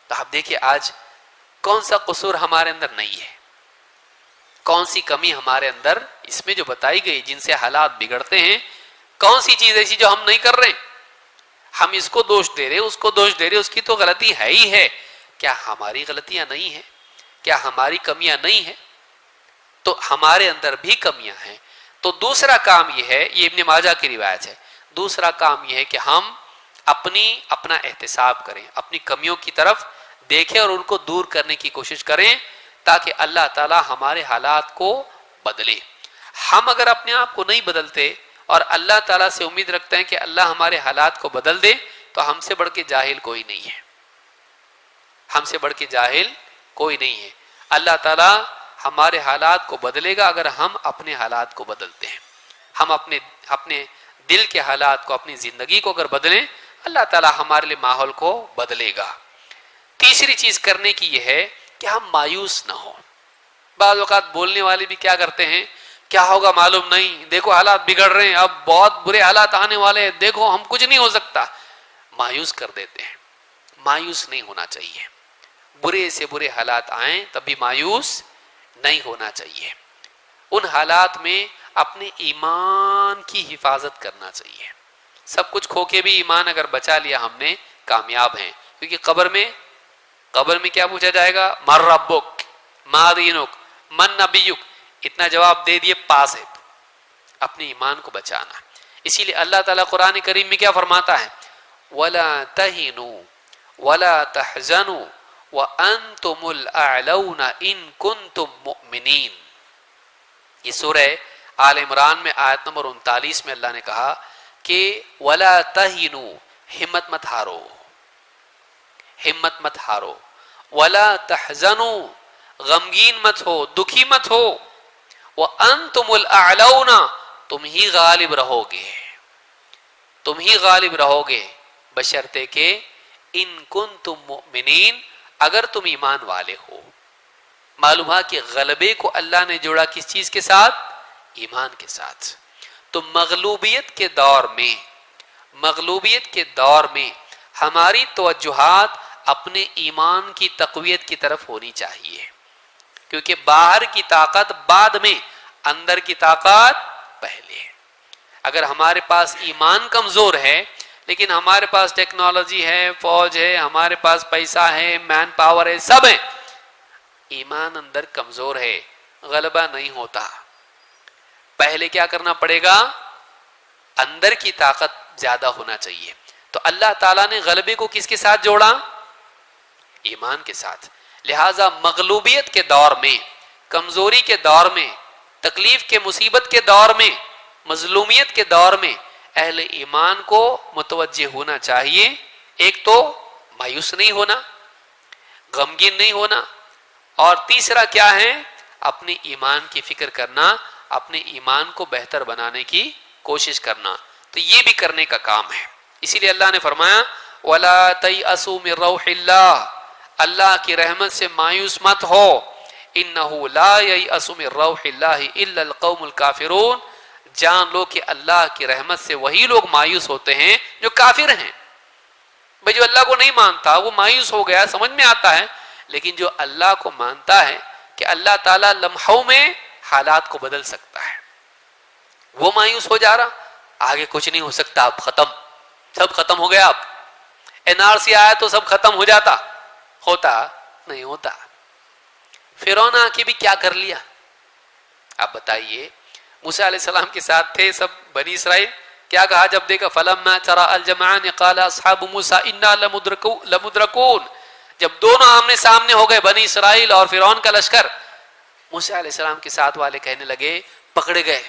تو آپ دیکھیں آج کون سا قصور ہمارے اندر نہیں ہے، کون سی کمی ہمارے اندر اس میں جو بتائی گئی جن سے حالات بگڑتے ہیں، کون سی چیز ایسی جو ہم نہیں کر رہے؟ ہم اس کو دوش دے رہے، اس کو دوش دے رہے، اس کی تو غلطی ہے ہی ہے. کیا ہماری غلطیاں نہیں ہیں؟ کیا ہماری کمیاں نہیں ہیں؟ تو ہمارے اندر بھی کمیاں ہیں. تو دوسرا کام یہ ہے، یہ ابن ماجہ کی روایت ہے، دوسرا کام یہ ہے کہ ہم اپنا احتساب کریں، اپنی کمیوں کی طرف دیکھیں اور ان کو دور کرنے کی کوشش کریں تاکہ اللہ تعالی ہمارے حالات کو بدلے. ہم اگر اپنے آپ کو نہیں بدلتے اور اللہ تعالیٰ سے امید رکھتے ہیں کہ اللہ ہمارے حالات کو بدل دے، تو ہم سے بڑھ کے جاہل کوئی نہیں ہے، ہم سے بڑھ کے جاہل کوئی نہیں ہے. اللہ تعالیٰ ہمارے حالات کو بدلے گا اگر ہم اپنے حالات کو بدلتے ہیں. ہم اپنے دل کے حالات کو، اپنی زندگی کو اگر بدلیں، اللہ تعالیٰ ہمارے لیے ماحول کو بدلے گا. تیسری چیز کرنے کی یہ ہے کہ ہم مایوس نہ ہوں. بعض اوقات بولنے والے بھی کیا کرتے ہیں، کیا ہوگا معلوم نہیں، دیکھو حالات بگڑ رہے ہیں، اب بہت برے حالات آنے والے ہیں، دیکھو ہم کچھ نہیں ہو سکتا، مایوس کر دیتے ہیں. مایوس نہیں ہونا چاہیے. برے سے برے حالات آئیں تب بھی مایوس نہیں ہونا چاہیے. ان حالات میں اپنے ایمان کی حفاظت کرنا چاہیے. سب کچھ کھو کے بھی ایمان اگر بچا لیا ہم نے، کامیاب ہیں. کیونکہ قبر میں کیا پوچھا جائے گا؟ من ربک، ما دینک، من نبیک. اتنا جواب دے دیے، پاس ہے. اپنے ایمان کو بچانا. اسی لیے اللہ تعالیٰ قرآن کریم میں کیا فرماتا ہے؟ وَلَا تَهِنُوا وَلَا تَحْزَنُوا وَأَنْتُمُ الْأَعْلَوْنَ إِن كُنتُم مُؤْمِنِينَ. یہ سورہ آل عمران میں آیت نمبر 39 میں اللہ نے کہا کہ وَلَا تَهِنُوا، ہمت مت ہارو، ہمت مت ہارو. وَلَا تَحْزَنُوا، غمگین مت ہو، دکھی مت ہو. وَأَنْتُمُ الْأَعْلَوْنَ، تم ہی غالب رہو گے، تم ہی غالب رہو گے، بشرطے کہ ان کنتم مؤمنین، اگر تم ایمان والے ہو. معلوم ہے کہ غلبے کو اللہ نے جوڑا کس چیز کے ساتھ؟ ایمان کے ساتھ. تو مغلوبیت کے دور میں ہماری توجہات اپنے ایمان کی تقویت کی طرف ہونی چاہیے، کیونکہ باہر کی طاقت بعد میں، اندر کی طاقت پہلے ہے۔ اگر ہمارے پاس ایمان کمزور ہے لیکن ہمارے پاس ٹیکنالوجی ہے، فوج ہے، ہمارے پاس پیسہ ہے، مین پاور ہے، سب ہے، ایمان اندر کمزور ہے، غلبہ نہیں ہوتا۔ پہلے کیا کرنا پڑے گا؟ اندر کی طاقت زیادہ ہونا چاہیے۔ تو اللہ تعالیٰ نے غلبے کو کس کے ساتھ جوڑا؟ ایمان کے ساتھ۔ لہذا مغلوبیت کے دور میں، کمزوری کے دور میں، تکلیف کے مصیبت کے دور میں، مظلومیت کے دور میں اہل ایمان کو متوجہ ہونا چاہیے۔ ایک تو مایوس نہیں ہونا، غمگین نہیں ہونا، اور تیسرا کیا ہے؟ اپنے ایمان کی فکر کرنا، اپنے ایمان کو بہتر بنانے کی کوشش کرنا۔ تو یہ بھی کرنے کا کام ہے۔ اسی لیے اللہ نے فرمایا وَلَا تَيْأَسُوا مِن رَوْحِ اللَّهِ، اللہ کی رحمت سے مایوس مت ہو۔ إِنَّهُ لَا يَيْأَسُ مِن رَوْحِ اللَّهِ إِلَّا الْقَوْمُ الْكَافِرُونَ، جان لو کہ اللہ کی رحمت سے وہی لوگ مایوس ہوتے ہیں جو کافر ہیں۔ بھئی جو اللہ کو نہیں مانتا وہ مایوس ہو گیا، سمجھ میں آتا ہے، لیکن جو اللہ کو مانتا ہے کہ اللہ تعالیٰ لمحوں میں حالات کو بدل سکتا ہے، وہ مایوس ہو جا رہا، آگے کچھ نہیں ہو سکتا، اب ختم، سب ختم ہو گیا، اب NRC آیا تو سب ختم ہو جاتا، ہوتا نہیں ہوتا۔ فرعون آ کے بھی کیا کر لیا؟ آپ بتائیے، موسیٰ علیہ السلام کے ساتھ تھے سب بنی اسرائیل، کیا کہا جب دیکھا فَلَمَّا تَرَأَى الْجَمْعَانِ قَالَ أَصْحَابُ مُوسَىٰ إِنَّا لَمُدْرَكُونَ، جب دونوں آمنے سامنے ہو گئے، بنی اسرائیل اور فرعون کا لشکر، موسیٰ علیہ السلام کے ساتھ والے کہنے لگے پکڑے گئے،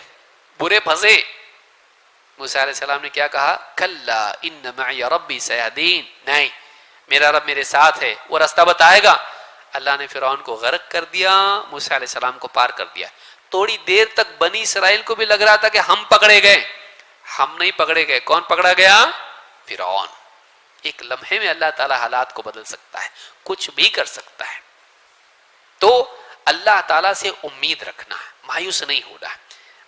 برے پھنسے۔ موسیٰ علیہ السلام نے کیا کہا؟ کَلَّا إِنَّ مَعِيَ رَبِّي سَيَهْدِينِ، نہیں، میرا رب میرے ساتھ ہے، وہ راستہ بتائے گا۔ اللہ نے فرعون کو غرق کر دیا، موسیٰ علیہ السلام کو پار کر دیا۔ تھوڑی دیر تک بنی اسرائیل کو بھی لگ رہا تھا کہ ہم پکڑے گئے، ہم نہیں پکڑے گئے، کون پکڑا گیا؟ فرعون۔ ایک لمحے میں اللہ تعالیٰ حالات کو بدل سکتا ہے، کچھ بھی کر سکتا ہے۔ تو اللہ تعالیٰ سے امید رکھنا ہے، مایوس نہیں ہونا ہے۔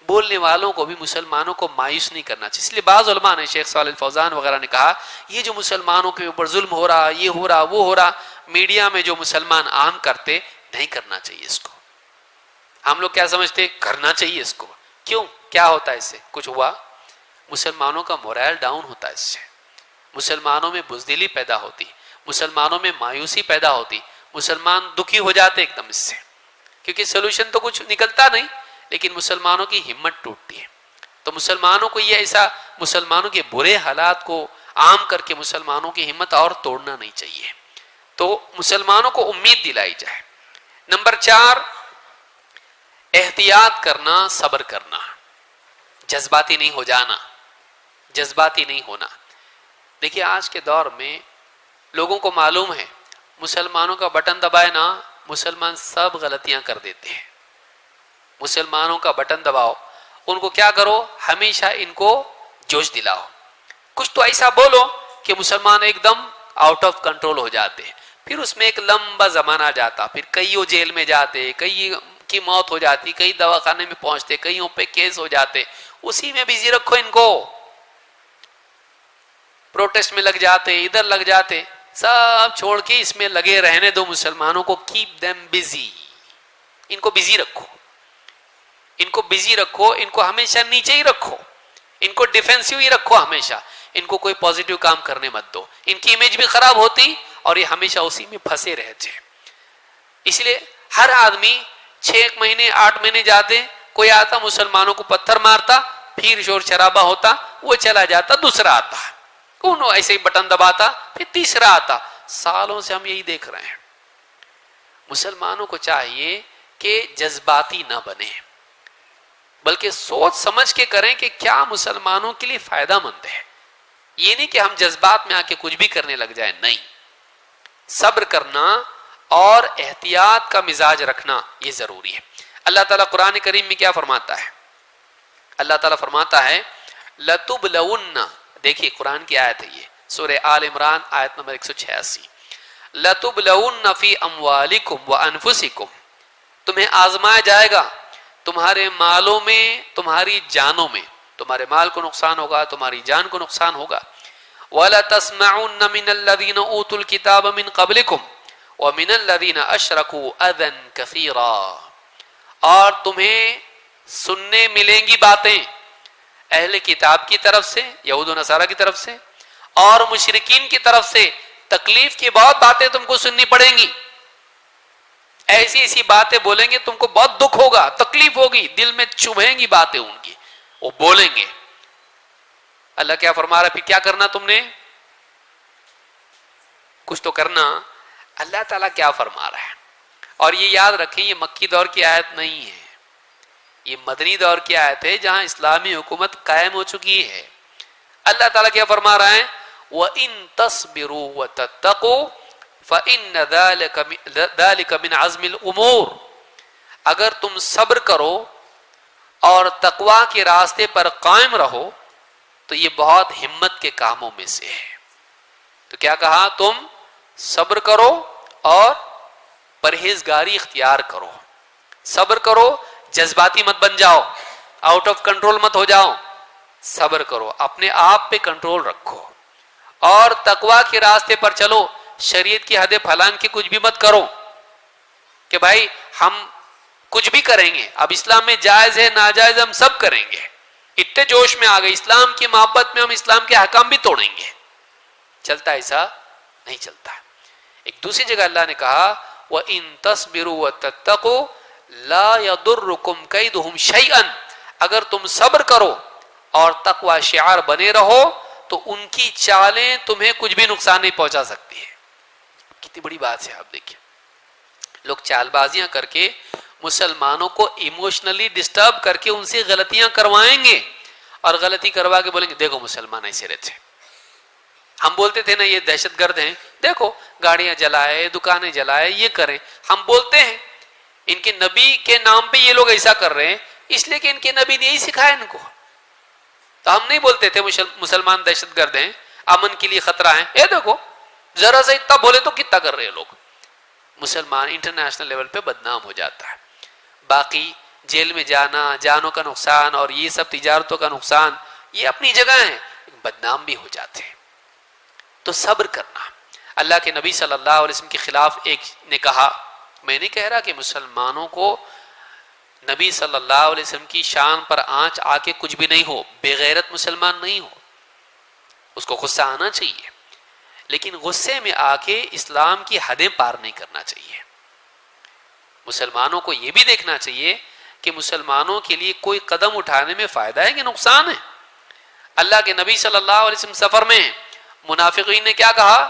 بولنے والوں کو بھی، مسلمانوں کو مایوس نہیں کرنا چاہیے۔ اس لیے بعض علماء نے، شیخ صالح الفوزان وغیرہ نے کہا یہ جو مسلمانوں کے اوپر ظلم ہو رہا، یہ ہو رہا، وہ ہو رہا، میڈیا میں جو مسلمان عام کرتے، نہیں کرنا چاہیے اس کو۔ ہم لوگ کیا سمجھتے؟ کرنا چاہیے اس کو۔ کیوں؟ کیا ہوتا ہے اس سے؟ کچھ ہوا؟ مسلمانوں کا مورائل ڈاؤن ہوتا ہے اس سے، مسلمانوں میں بزدلی پیدا ہوتی، مسلمانوں میں مایوسی پیدا ہوتی، مسلمان دکھی ہو جاتے ایک دم اس سے، کیونکہ سولوشن تو کچھ نکلتا نہیں، لیکن مسلمانوں کی ہمت ٹوٹتی ہے۔ تو مسلمانوں کو یہ ایسا، مسلمانوں کے برے حالات کو عام کر کے مسلمانوں کی ہمت اور توڑنا نہیں چاہیے۔ تو مسلمانوں کو امید دلائی جائے۔ نمبر 4، احتیاط کرنا، صبر کرنا، جذباتی نہیں ہو جانا، جذباتی نہیں ہونا۔ دیکھیے آج کے دور میں لوگوں کو معلوم ہے مسلمانوں کا بٹن دبائے نا، مسلمان سب غلطیاں کر دیتے ہیں۔ مسلمانوں کا بٹن دباؤ، ان کو کیا کرو؟ ہمیشہ ان کو جوش دلاؤ، کچھ تو ایسا بولو کہ مسلمان ایک دم آؤٹ آف کنٹرول ہو جاتے ہیں۔ پھر اس میں ایک لمبا زمانہ جاتا، پھر کئیوں جیل میں جاتے، کئی کی موت ہو جاتی، کئی دواخانے میں پہنچتے، کئیوں پہ کیس ہو جاتے۔ اسی میں بزی رکھو ان کو، پروٹیسٹ میں لگ جاتے، ادھر لگ جاتے، سب چھوڑ کے اس میں لگے رہنے دو مسلمانوں کو۔ کیپ دیم بزی، ان کو بزی رکھو، ان کو بزی رکھو، ان کو ہمیشہ نیچے ہی رکھو، ان کو ڈیفینسو ہی رکھو ہمیشہ، ان کو کوئی پازیٹیو کام کرنے مت دو، ان کی امیج بھی خراب ہوتی اور یہ ہمیشہ اسی میں پھنسے رہتے۔ اس لیے ہر آدمی 6 مہینے 8 مہینے جاتے، کوئی آتا مسلمانوں کو پتھر مارتا، پھر شور شرابہ ہوتا، وہ چلا جاتا، دوسرا آتا، انہوں ایسے ہی بٹن دباتا، پھر تیسرا آتا۔ سالوں سے ہم یہی دیکھ رہے ہیں۔ مسلمانوں کو چاہیے کہ جذباتی نہ بنے، بلکہ سوچ سمجھ کے کریں کہ کیا مسلمانوں کے لیے فائدہ مند ہے۔ یہ نہیں کہ ہم جذبات میں آ کے کچھ بھی کرنے لگ جائیں، نہیں، صبر کرنا اور احتیاط کا مزاج رکھنا یہ ضروری ہے۔ اللہ تعالیٰ قرآن کریم میں کیا فرماتا ہے؟ اللہ تعالیٰ فرماتا ہے لَتُبْلَوُنَّ، دیکھیے قرآن کی آیت ہے یہ، سورہ آل عمران آیت نمبر 186، لَتُبْلَوُنَّ فِي أَمْوَالِكُمْ وَأَنفُسِكُمْ، تمہیں آزمایا جائے گا تمہارے مالوں میں، تمہاری جانوں میں، تمہارے مال کو نقصان ہوگا، تمہاری جان کو نقصان ہوگا۔ وَلَتَسْمَعُنَّ مِنَ الَّذِينَ أُوتُوا الْكِتَابَ مِنْ قَبْلِكُمْ وَمِنَ الَّذِينَ أَشْرَكُوا أَذًى كَثِيرًا، اور تمہیں سننے ملیں گی باتیں اہل کتاب کی طرف سے، یہود و نصارہ کی طرف سے، اور مشرکین کی طرف سے تکلیف کی بہت باتیں تم کو سننی پڑیں گی. ایسی ایسی باتیں بولیں گے، تم کو بہت دکھ ہوگا، تکلیف ہوگی، دل میں چبھیں گی باتیں ان کی، وہ بولیں گے. اللہ کیا فرما رہا ہے؟ پھر کیا کرنا تم نے؟ کچھ تو کرنا. اللہ تعالیٰ کیا فرما رہا ہے؟ اور یہ یاد رکھیں، یہ مکی دور کی آیت نہیں ہے، یہ مدنی دور کی آیت ہے جہاں اسلامی حکومت قائم ہو چکی ہے. اللہ تعالیٰ کیا فرما رہا ہے؟ وَإِن تَصْبِرُوا وَتَتَّقُوا فَإِنَّ ذَلِكَ مِنْ عَزْمِ الْأُمُورِ، اگر تم صبر کرو اور تقوی کے راستے پر قائم رہو تو یہ بہت ہمت کے کاموں میں سے ہے. تو کیا کہا؟ تم صبر کرو اور پرہیزگاری اختیار کرو. صبر کرو، جذباتی مت بن جاؤ، آؤٹ آف کنٹرول مت ہو جاؤ. صبر کرو، اپنے آپ پہ کنٹرول رکھو اور تقوی کے راستے پر چلو. شریعت کی حد پھلانگ کے کچھ بھی مت کرو کہ بھائی ہم کچھ بھی کریں گے، اب اسلام میں جائز ہے ناجائز ہم سب کریں گے. اتنے جوش میں آ گئے اسلام کی محبت میں، ہم اسلام کے حکام بھی توڑیں گے. چلتا ایسا نہیں چلتا. ایک دوسری جگہ اللہ نے کہا وَإِن تَصْبِرُوا وَتَتَّقُوا لَا يَضُرُّكُمْ كَيْدُهُمْ شَيْئًا، اگر تم صبر کرو اور تقوی شعار بنے رہو تو ان کی چالیں تمہیں کچھ بھی نقصان نہیں پہنچا سکتی ہے. کتنی بڑی بات ہے. آپ دیکھیں، لوگ چال بازیاں کر کے مسلمانوں کو ایموشنلی ڈسٹرب کر کے ان سے غلطیاں کروائیں گے اور غلطی کروا کے بولیں گے دیکھو مسلمان ایسے رہتے. ہم بولتے تھے نا یہ دہشت گرد ہیں، دیکھو گاڑیاں جلائے، دکانیں جلائے، یہ کریں. ہم بولتے ہیں ان کے نبی کے نام پہ یہ لوگ ایسا کر رہے ہیں اس لیے کہ ان کے نبی نے یہی سکھایا ان کو. تو ہم نہیں بولتے تھے مسلمان دہشت گرد ہیں، امن کے لیے خطرہ ہیں. اے دیکھو ذرا سا اتنا بولے تو کتنا کر رہے ہیں لوگ. مسلمان انٹرنیشنل لیول پہ بدنام ہو جاتا ہے. باقی جیل میں جانا، جانوں کا نقصان اور یہ سب تجارتوں کا نقصان یہ اپنی جگہ ہیں، بدنام بھی ہو جاتے ہیں. تو صبر کرنا. اللہ کے نبی صلی اللہ علیہ وسلم کے خلاف ایک نے کہا، میں نہیں کہہ رہا کہ مسلمانوں کو نبی صلی اللہ علیہ وسلم کی شان پر آنچ آ کے کچھ بھی نہیں ہو، بے غیرت مسلمان نہیں ہو، اس کو غصہ آنا چاہیے، لیکن غصے میں آ کے اسلام کی حدیں پار نہیں کرنا چاہیے. مسلمانوں کو یہ بھی دیکھنا چاہیے کہ مسلمانوں کے لیے کوئی قدم اٹھانے میں فائدہ ہے کہ نقصان ہے. اللہ کے نبی صلی اللہ علیہ وسلم سفر میں ہیں، منافقین نے کیا کہا؟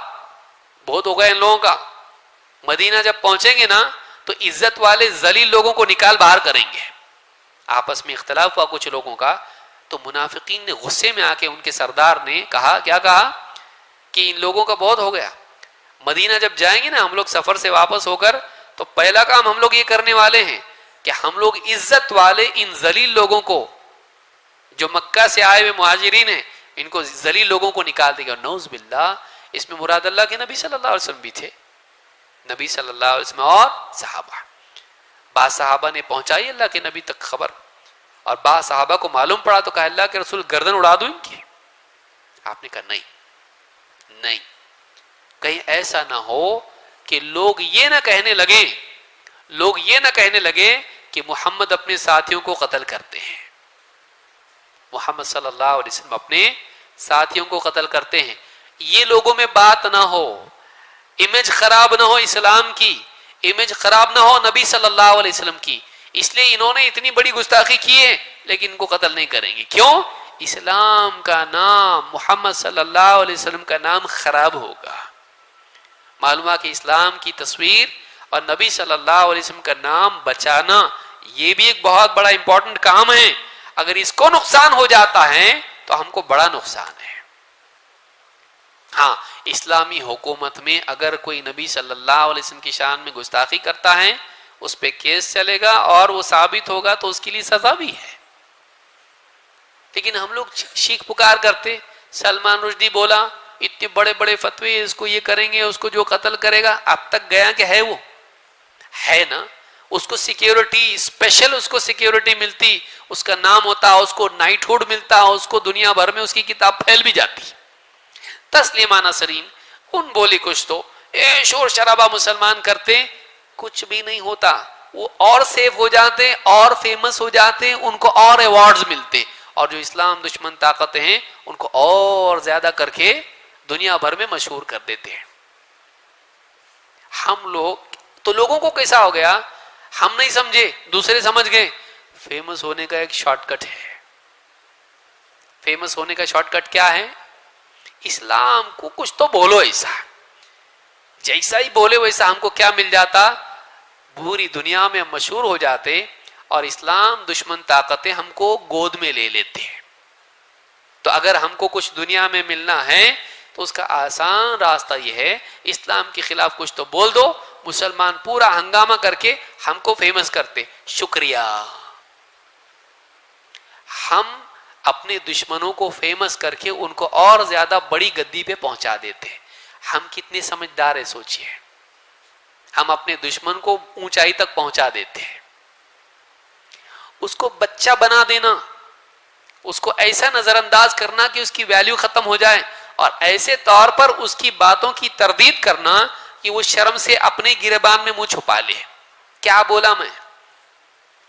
بہت ہو گئے ان لوگوں کا، مدینہ جب پہنچیں گے نا تو عزت والے ذلیل لوگوں کو نکال باہر کریں گے. آپس میں اختلاف ہوا کچھ لوگوں کا، تو منافقین نے غصے میں آ کے ان کے سردار نے کہا، کیا کہا کہ ان لوگوں کا بہت ہو گیا، مدینہ جب جائیں گے نا ہم لوگ سفر سے واپس ہو کر تو پہلا کام ہم لوگ یہ کرنے والے ہیں کہ ہم لوگ عزت والے ان ذلیل لوگوں کو جو مکہ سے آئے ہوئے مہاجرین ہیں ان کو ذلیل لوگوں کو نکال دے گا. نعوذ باللہ، اس میں مراد اللہ کے نبی صلی اللہ علیہ وسلم بھی تھے. نبی صلی اللہ علیہ وسلم اور صحابہ، بعض صحابہ نے پہنچائی اللہ کے نبی تک خبر اور بعض صحابہ کو معلوم پڑا تو کہا اللہ کے رسول گردن اڑا دوں ان کی. آپ نے کہا نہیں، کہیں ایسا نہ ہو کہ لوگ یہ نہ کہنے لگے کہ محمد اپنے ساتھیوں کو قتل کرتے ہیں. محمد صلی اللہ علیہ وسلم اپنے ساتھیوں کو قتل کرتے ہیں. یہ لوگوں میں بات نہ ہو، امیج خراب نہ ہو، اسلام کی امیج خراب نہ ہو نبی صلی اللہ علیہ وسلم کی، اس لیے انہوں نے اتنی بڑی گستاخی کی ہے لیکن ان کو قتل نہیں کریں گے. کیوں؟ اسلام کا نام، محمد صلی اللہ علیہ وسلم کا نام خراب ہوگا. معلوم ہے کہ اسلام کی تصویر اور نبی صلی اللہ علیہ وسلم کا نام بچانا یہ بھی ایک بہت بڑا امپورٹنٹ کام ہے. اگر اس کو نقصان ہو جاتا ہے تو ہم کو بڑا نقصان ہے. ہاں، اسلامی حکومت میں اگر کوئی نبی صلی اللہ علیہ وسلم کی شان میں گستاخی کرتا ہے اس پہ کیس چلے گا اور وہ ثابت ہوگا تو اس کے لیے سزا بھی ہے. لیکن ہم لوگ شیخ پکار کرتے، سلمان رشدی بولا اتنے بڑے بڑے فتوے، اس کو یہ کریں گے، اس کو جو قتل کرے گا. اب تک گیا کہ ہے وہ ہے نا، اس کو سیکیورٹی اسپیشل، اس کو سیکیورٹی ملتی، اس کا نام ہوتا، اس کو نائٹ ہوڈ ملتا، اس کو دنیا بھر میں اس کی کتاب پھیل بھی جاتی. تسلیما نسرین. ان بولی کچھ تو شور شرابہ مسلمان کرتے, کچھ بھی نہیں ہوتا. وہ اور سیف ہو جاتے, اور فیمس ہو جاتے, ان کو اور ایوارڈز ملتے, اور جو اسلام دشمن طاقتیں ہیں ان کو اور زیادہ کر کے دنیا بھر میں مشہور کر دیتے ہیں. ہم لوگ تو لوگوں کو کیسا ہو گیا, ہم نہیں سمجھے دوسرے سمجھ گئے. فیمس ہونے کا ایک شارٹ کٹ ہے. فیمس ہونے کا شارٹ کٹ کیا ہے؟ اسلام کو کچھ تو بولو ایسا, جیسا ہی بولے ویسا ہم کو کیا مل جاتا, پوری دنیا میں مشہور ہو جاتے, اور اسلام دشمن طاقتیں ہم کو گود میں لے لیتے ہیں. تو اگر ہم کو کچھ دنیا میں ملنا ہے تو اس کا آسان راستہ یہ ہے, اسلام کے خلاف کچھ تو بول دو, مسلمان پورا ہنگامہ کر کے ہم کو فیمس کرتے. شکریہ. ہم اپنے دشمنوں کو فیمس کر کے ان کو اور زیادہ بڑی گدی پہ پہنچا دیتے. ہم کتنے سمجھدار ہیں سوچئے. ہم اپنے دشمن کو اونچائی تک پہنچا دیتے ہیں. اس کو بچہ بنا دینا, اس کو ایسا نظر انداز کرنا کہ اس کی ویلیو ختم ہو جائے, اور ایسے طور پر اس کی باتوں کی تردید کرنا کہ وہ شرم سے اپنے گریبان میں منہ چھپا لے. کیا بولا میں,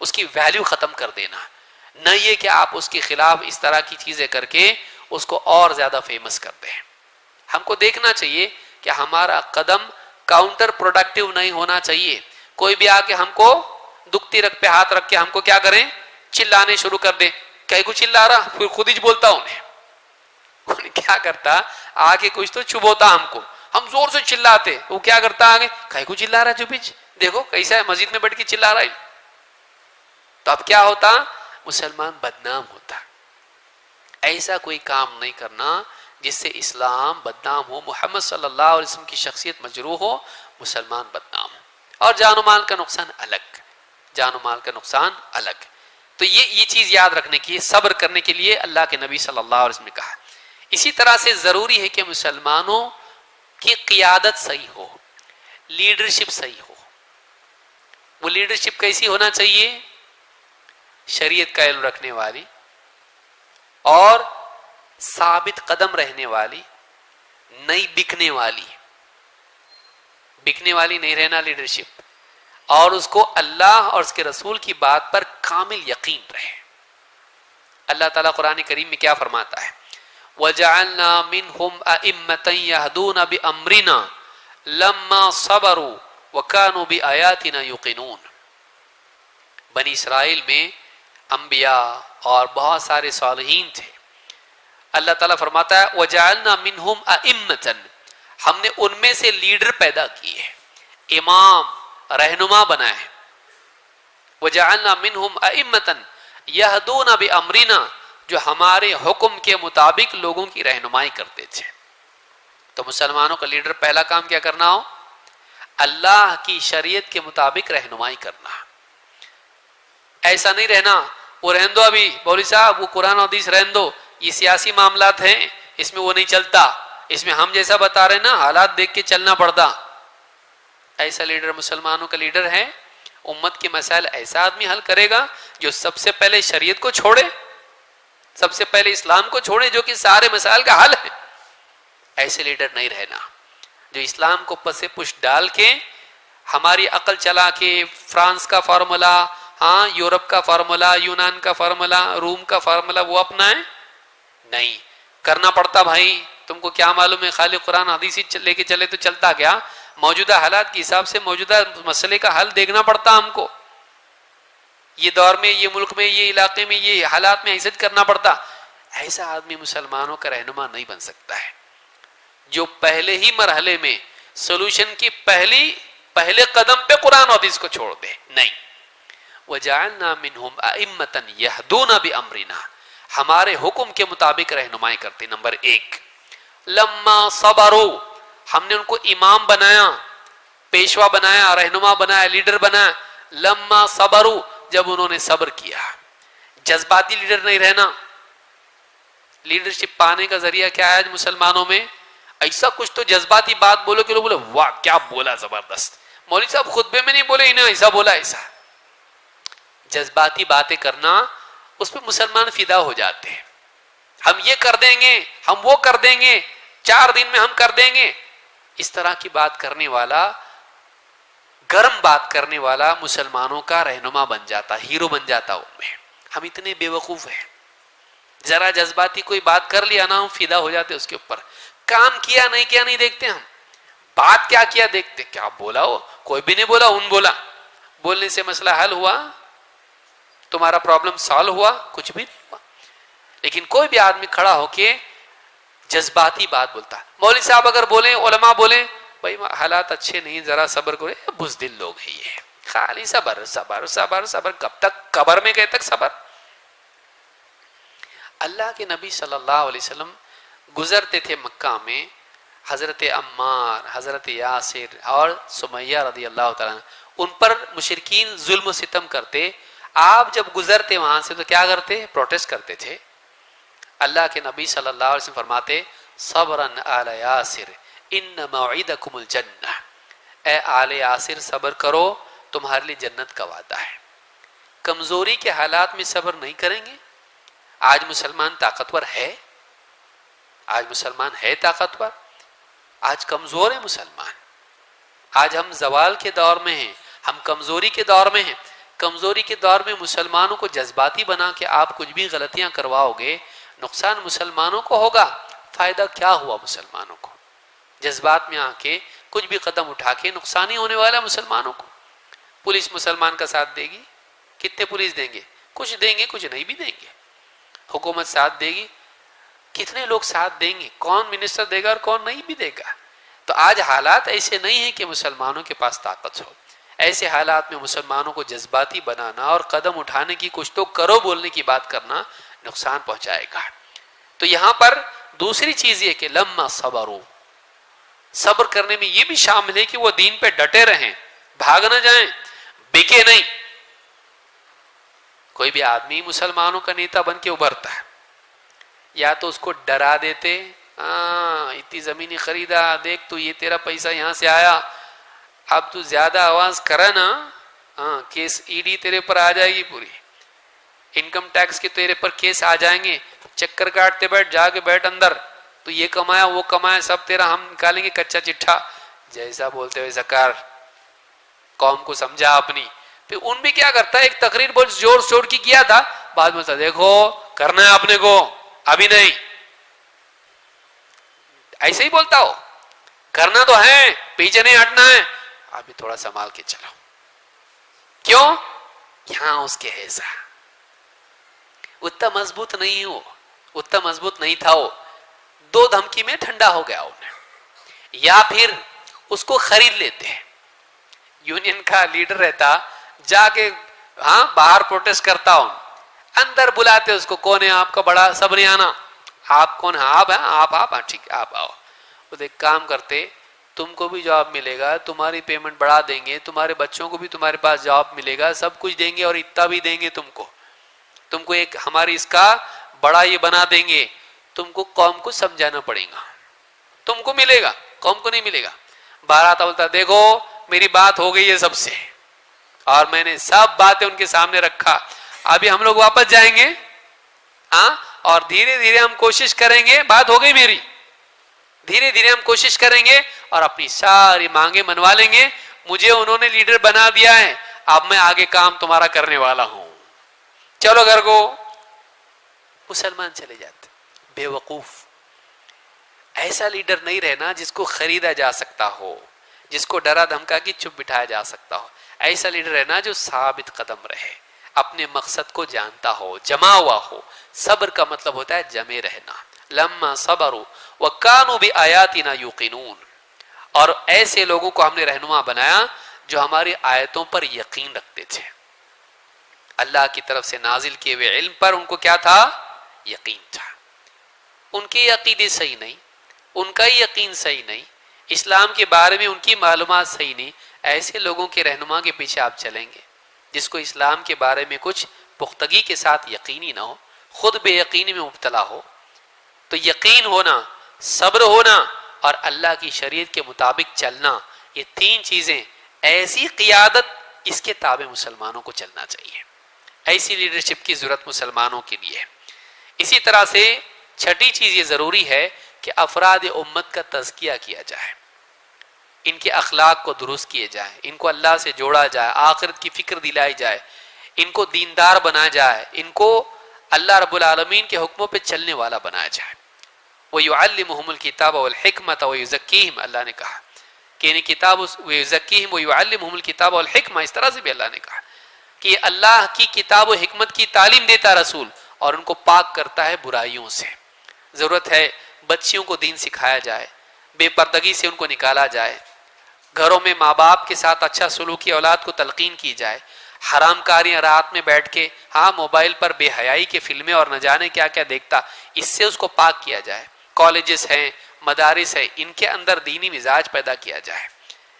اس کی ویلیو ختم کر دینا. نہ یہ کہ آپ اس کے خلاف اس طرح کی چیزیں کر کے اس کو اور زیادہ فیمس کرتے ہیں. ہم کو دیکھنا چاہیے کہ ہمارا قدم کاؤنٹر پروڈکٹیو نہیں ہونا چاہیے. کوئی بھی آ کے ہم کو دکھتی رگ پہ ہاتھ رکھ کے ہم کو کیا کریں, چلانے شروع کر دے. کہیں کو چلا رہا, پھر خود ہی بولتا انہیں کیا کرتا, آ کے کچھ تو چبوتا ہم کو, ہم زور سے چلاتے, وہ کیا کرتا آگے, کہیں کو چلا رہا چپچ, دیکھو کیسا ہے مسجد میں بیٹھ کے چلا رہا ہے. تو اب کیا ہوتا, مسلمان بدنام ہوتا. ایسا کوئی کام نہیں کرنا جس سے اسلام بدنام ہو, محمد صلی اللہ علیہ وسلم کی شخصیت مجروح ہو, مسلمان بدنام ہو. اور جان و مال کا نقصان الگ, جان و مال کا نقصان الگ. تو یہ چیز یاد رکھنے کی, صبر کرنے کے لیے اللہ کے نبی صلی اللہ علیہ وسلم نے کہا. اسی طرح سے ضروری ہے کہ مسلمانوں کی قیادت صحیح ہو, لیڈرشپ صحیح ہو. وہ لیڈرشپ کیسی ہونا چاہیے, شریعت کا علم رکھنے والی اور ثابت قدم رہنے والی, نہیں بکنے والی. بکنے والی نہیں رہنا لیڈرشپ, اور اس کو اللہ اور اس کے رسول کی بات پر کامل یقین رہے. اللہ تعالیٰ قرآن کریم میں کیا فرماتا ہے, وَجَعَلْنَا مِنْهُمْ أَئِمَّةً يَهْدُونَ بِأَمْرِنَا لَمَّا صَبَرُوا وَكَانُوا بِآيَاتِنَا يُوقِنُونَ. بنی اسرائیل میں انبیاء اور بہت سارے صالحین تھے. اللہ تعالیٰ فرماتا ہے وَجَعَلْنَا مِنْهُمْ أَئِمَّةً, ہم نے ان میں سے لیڈر پیدا کیے, امام رہنما بنائے. وَجَعَلْنَا مِنْهُمْ أَئِمَّةً يَهْدُونَ بِأَمْرِنَا, جو ہمارے حکم کے مطابق لوگوں کی رہنمائی کرتے تھے. تو مسلمانوں کا لیڈر پہلا کام کیا کرنا ہو, اللہ کی شریعت کے مطابق رہنمائی کرنا. ایسا نہیں رہنا وہ رہن دو, ابھی مولوی صاحب وہ قرآن و حدیث رہن دو, یہ سیاسی معاملات ہیں اس میں وہ نہیں چلتا, اس میں ہم جیسا بتا رہے نا حالات دیکھ کے چلنا پڑتا. ایسا لیڈر مسلمانوں کا لیڈر ہے. امت کے مسائل ایسا آدمی حل کرے گا جو سب سے پہلے شریعت کو چھوڑے, سب سے پہلے اسلام کو چھوڑے جو کہ سارے مسائل کا حل ہے. ایسے لیڈر نہیں رہنا جو اسلام کو پس پش ڈال کے ہماری عقل چلا کے فرانس کا فارمولا, ہاں یورپ کا فارمولا, یونان کا فارمولا, روم کا فارمولا وہ اپنائیں. نہیں کرنا پڑتا بھائی, تم کو کیا معلوم ہے, خالی قرآن حدیث لے کے چلے تو چلتا کیا, موجودہ حالات کے حساب سے موجودہ مسئلے کا حل دیکھنا پڑتا ہم کو. یہ دور میں, یہ ملک میں, یہ علاقے میں, یہ حالات میں ایسے کرنا پڑتا. ایسا آدمی مسلمانوں کا رہنما نہیں بن سکتا ہے جو پہلے ہی مرحلے میں سولوشن کی پہلے قدم پہ قرآن و حدیث کو چھوڑ دے. نہیں, وَجَعَلْنَا مِنْهُمْ أَئِمَّةً يَهْدُونَ بِأَمْرِنَا, ہمارے حکم کے مطابق رہنمائی کرتے. نمبر ایک, لَمَّا صَبَرُوا, ہم نے ان کو امام بنایا, پیشوا بنایا, رہنما بنایا, لیڈر بنایا. لَمَّا صَبَرُوا, جب انہوں نے صبر کیا. جذباتی لیڈر نہیں رہنا. لیڈرشپ پانے کا ذریعہ کیا ہے آج مسلمانوں میں, ایسا کچھ تو جذباتی بات بولو کہ لوگ بولے واہ کیا بولا زبردست, مولوی صاحب خطبے میں نہیں بولے, انہیں ایسا بولا ایسا. جذباتی باتیں کرنا, اس پہ مسلمان فدا ہو جاتے ہیں. ہم یہ کر دیں گے, ہم وہ کر دیں گے, 4 دن میں ہم کر دیں گے. اس طرح کی بات کرنے والا، گرم بات کرنے والا مسلمانوں کا رہنما بن جاتا، ہیرو بن جاتا ان میں. ہم اتنے بے وقوف ہیں، ذرا جذباتی کوئی بات کر لیا نا ہم فدا ہو جاتے اس کے اوپر. کام کیا نہیں دیکھتے ہم، بات کیا کیا دیکھتے. کیا بولا ہو؟ کوئی بھی نہیں بولا، ان بولا. بولنے سے مسئلہ حل ہوا؟ تمہارا پرابلم سالو ہوا؟ کچھ بھی نہیں ہوا. لیکن کوئی بھی آدمی کھڑا ہو کے جذباتی بات بولتا. مولوی صاحب اگر بولیں، علماء بولیں بھائی حالات اچھے نہیں، ذرا صبر کرو، بزدل لوگ ہیں یہ، خالی صبر صبر صبر صبر. کب تک؟ قبر میں گئے تک صبر. اللہ کے نبی صلی اللہ علیہ وسلم گزرتے تھے مکہ میں، حضرت عمار، حضرت یاسر اور سمیہ رضی اللہ تعالیٰ ان پر مشرکین ظلم و ستم کرتے. آپ جب گزرتے وہاں سے تو کیا کرتے؟ پروٹیسٹ کرتے تھے. اللہ کے نبی صلی اللہ علیہ وسلم فرماتے صبرن آل یاسر ان موعدکم الجنہ، اے آل یاسر صبر کرو، تمہارے لیے جنت کا وعدہ ہے. کمزوری کے حالات میں صبر نہیں کریں گے؟ آج مسلمان طاقتور ہے؟ آج مسلمان ہے طاقتور؟ آج کمزور ہے مسلمان. آج ہم زوال کے دور میں ہیں، ہم کمزوری کے دور میں ہیں. کمزوری کے دور میں مسلمانوں کو جذباتی بنا کے آپ کچھ بھی غلطیاں کرواؤ گے، نقصان مسلمانوں کو ہوگا. فائدہ کیا ہوا مسلمانوں کو؟ جذبات میں آ کے کچھ بھی قدم اٹھا کے نقصان ہی ہونے والا مسلمانوں کو. پولیس مسلمان کا ساتھ دے گی؟ کتنے پولیس دیں گے؟ کچھ دیں گے، کچھ نہیں بھی دیں گے. حکومت ساتھ دے گی؟ کتنے لوگ ساتھ دیں گے؟ کون منسٹر دے گا اور کون نہیں بھی دے گا؟ تو آج حالات ایسے نہیں ہیں کہ مسلمانوں کے پاس طاقت ہو. ایسے حالات میں مسلمانوں کو جذباتی بنانا اور قدم اٹھانے کی کچھ تو کرو بولنے کی بات کرنا نقصان پہنچائے گا. تو یہاں پر دوسری چیز یہ کہ لما صبروا، صبر کرنے میں یہ بھی شامل ہے کہ وہ دین پہ ڈٹے رہیں، بھاگ نہ جائیں، بکے نہیں. کوئی بھی آدمی مسلمانوں کا نیتا بن کے ابھرتا ہے، یا تو اس کو ڈرا دیتے، اتنی زمینیں خریدا، دیکھ تو یہ تیرا پیسہ یہاں سے آیا، اب تو زیادہ آواز کرا نا کیس ای ڈی تیرے پر آ جائے گی، پوری انکم ٹیکس کے تیرے پر کیس آ جائیں گے، چکر کاٹتے بیٹھ، جا کے بیٹھ اندر، تو یہ کمایا وہ کمایا سب تیرا ہم نکالیں گے کچا چٹھا. جیسا بولتے ویسا کر، قوم کو سمجھا اپنی. پھر ان بھی کیا کرتا ہے، ایک تقریر بہت زور شور کی کیا تھا، بعد میں دیکھو کرنا ہے اپنے کو، ابھی نہیں. ایسے ہی بولتا ہو، کرنا تو ہے، پیچھے نہیں ہٹنا ہے، ابھی تھوڑا سنبھال کے چلو. کیوں؟ یہاں اس کے ایسا اتنا مضبوط نہیں ہو، اتنا مضبوط نہیں تھا وہ، 2 دھمکی میں ٹھنڈا ہو گیا انہیں. یا پھر اس کو خرید لیتے ہیں. یونین کا لیڈر رہتا، جا کے باہر پروٹیسٹ کرتا ہوں، اندر بلاتے اس کو، کون ہے آپ کا بڑا؟ سب نہیں آنا. آپ کون ہیں؟ آپ ہیں، آپ ٹھیک ہے آپ آؤ. وہ ایک کام کرتے، تم کو بھی جاب ملے گا، تمہاری پیمنٹ بڑھا دیں گے، تمہارے بچوں کو بھی تمہارے پاس جاب ملے گا، سب کچھ دیں گے، اور اتنا بھی دیں گے تم کو ایک ہماری اس کا بڑا یہ بنا دیں گے. تم کو قوم کو سمجھانا پڑے گا، تم کو ملے گا، قوم کو نہیں ملے گا. بارات بولتا دیکھو میری بات ہو گئی ہے سب سے، اور میں نے سب باتیں ان کے سامنے رکھا، ابھی ہم لوگ واپس جائیں گے اور دھیرے دھیرے ہم کوشش کریں گے، بات ہو گئی میری، دھیرے دھیرے ہم کوشش کریں گے اور اپنی ساری مانگیں منوا لیں گے. مجھے انہوں نے لیڈر بنا دیا ہے، اب میں آگے کام تمہارا کرنے والا ہوں، چلو گھر کو. مسلمان چلے جاتے. بے وقوف. ایسا لیڈر نہیں رہنا جس کو خریدا جا سکتا ہو، جس کو ڈرا دھمکا کے چپ بٹھایا جا سکتا ہو. ایسا لیڈر رہنا جو ثابت قدم رہے، اپنے مقصد کو جانتا ہو، جمع ہوا ہو. صبر کا مطلب ہوتا ہے جمے رہنا. لما صبروا وکانوا بآیاتنا یوقنون. اور ایسے لوگوں کو ہم نے رہنما بنایا جو ہماری آیتوں پر یقین رکھتے تھے. اللہ کی طرف سے نازل کیے ہوئے علم پر ان کو کیا تھا؟ یقین تھا. ان کے عقیدے صحیح نہیں، ان کا یقین صحیح نہیں، اسلام کے بارے میں ان کی معلومات صحیح نہیں. ایسے لوگوں کے رہنما کے پیچھے آپ چلیں گے جس کو اسلام کے بارے میں کچھ پختگی کے ساتھ یقینی نہ ہو، خود بے یقینی میں مبتلا ہو. تو یقین ہونا، صبر ہونا اور اللہ کی شریعت کے مطابق چلنا، یہ 3 چیزیں، ایسی قیادت، اس کے تابع مسلمانوں کو چلنا چاہیے. ایسی لیڈرشپ کی ضرورت مسلمانوں کے لیے. اسی طرح سے چھٹی چیز یہ ضروری ہے کہ افراد امت کا تزکیہ کیا جائے، ان کے اخلاق کو درست کیے جائے، ان کو اللہ سے جوڑا جائے، آخرت کی فکر دلائی جائے، ان کو دیندار بنایا جائے، ان کو اللہ رب العالمین کے حکموں پہ چلنے والا بنایا جائے۔ وَيُعَلِّمُهُمُ الْكِتَابَ وَالْحِكْمَةَ وَيُزَكِّيهِمْ، اللہ نے کہا کہ انہیں کتاب وَيُزَكِّيهِمْ وَيُعَلِّمُهُمُ الْكِتَابَ وَالْحِكْمَةَ، اس طرح سے بھی اللہ نے کہا کہ اللہ کی کتاب و حکمت کی تعلیم دیتا رسول اور ان کو پاک کرتا ہے برائیوں سے۔ ضرورت ہے بچیوں کو دین سکھایا جائے، بے پردگی سے ان کو نکالا جائے، گھروں میں ماں باپ کے ساتھ اچھا سلوکی اولاد کو تلقین کی جائے، حرام کاریاں رات میں بیٹھ کے موبائل پر بے حیائی کے فلمیں اور نہ جانے کیا کیا دیکھتا، اس سے اس کو پاک کیا جائے۔ کالجز ہیں، مدارس ہیں، ان کے اندر دینی مزاج پیدا کیا جائے،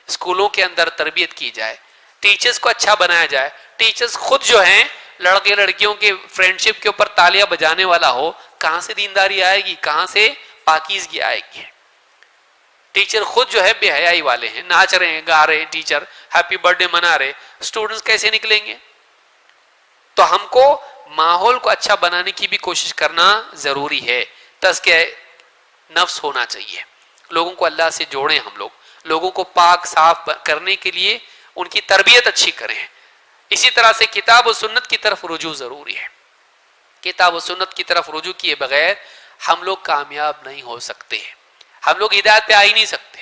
اسکولوں کے اندر تربیت کی جائے، ٹیچرز کو اچھا بنایا جائے۔ ٹیچرز خود جو ہیں لڑکے لڑکیوں کے فرینڈشپ کے اوپر تالیاں بجانے والا ہو، کہاں سے دینداری آئے گی، کہاں سے پاکیزگی آئے گی؟ ٹیچر خود جو ہے بے حیائی والے ہیں، ناچ رہے ہیں، گا رہے ہیں، ٹیچر ہیپی برتھ ڈے منا رہے، اسٹوڈنٹس کیسے نکلیں گے؟ تو ہم کو ماحول کو اچھا بنانے کی بھی کوشش کرنا ضروری ہے۔ تزکیہ نفس ہونا چاہیے، لوگوں کو اللہ سے جوڑیں، ہم لوگوں کو پاک صاف کرنے کے لیے ان کی تربیت اچھی کریں۔ اسی طرح سے کتاب و سنت کی طرف رجوع ضروری ہے۔ کتاب و سنت کی طرف رجوع کیے بغیر ہم لوگ کامیاب نہیں ہو سکتے، ہم لوگ ہدایت پہ آ ہی نہیں سکتے۔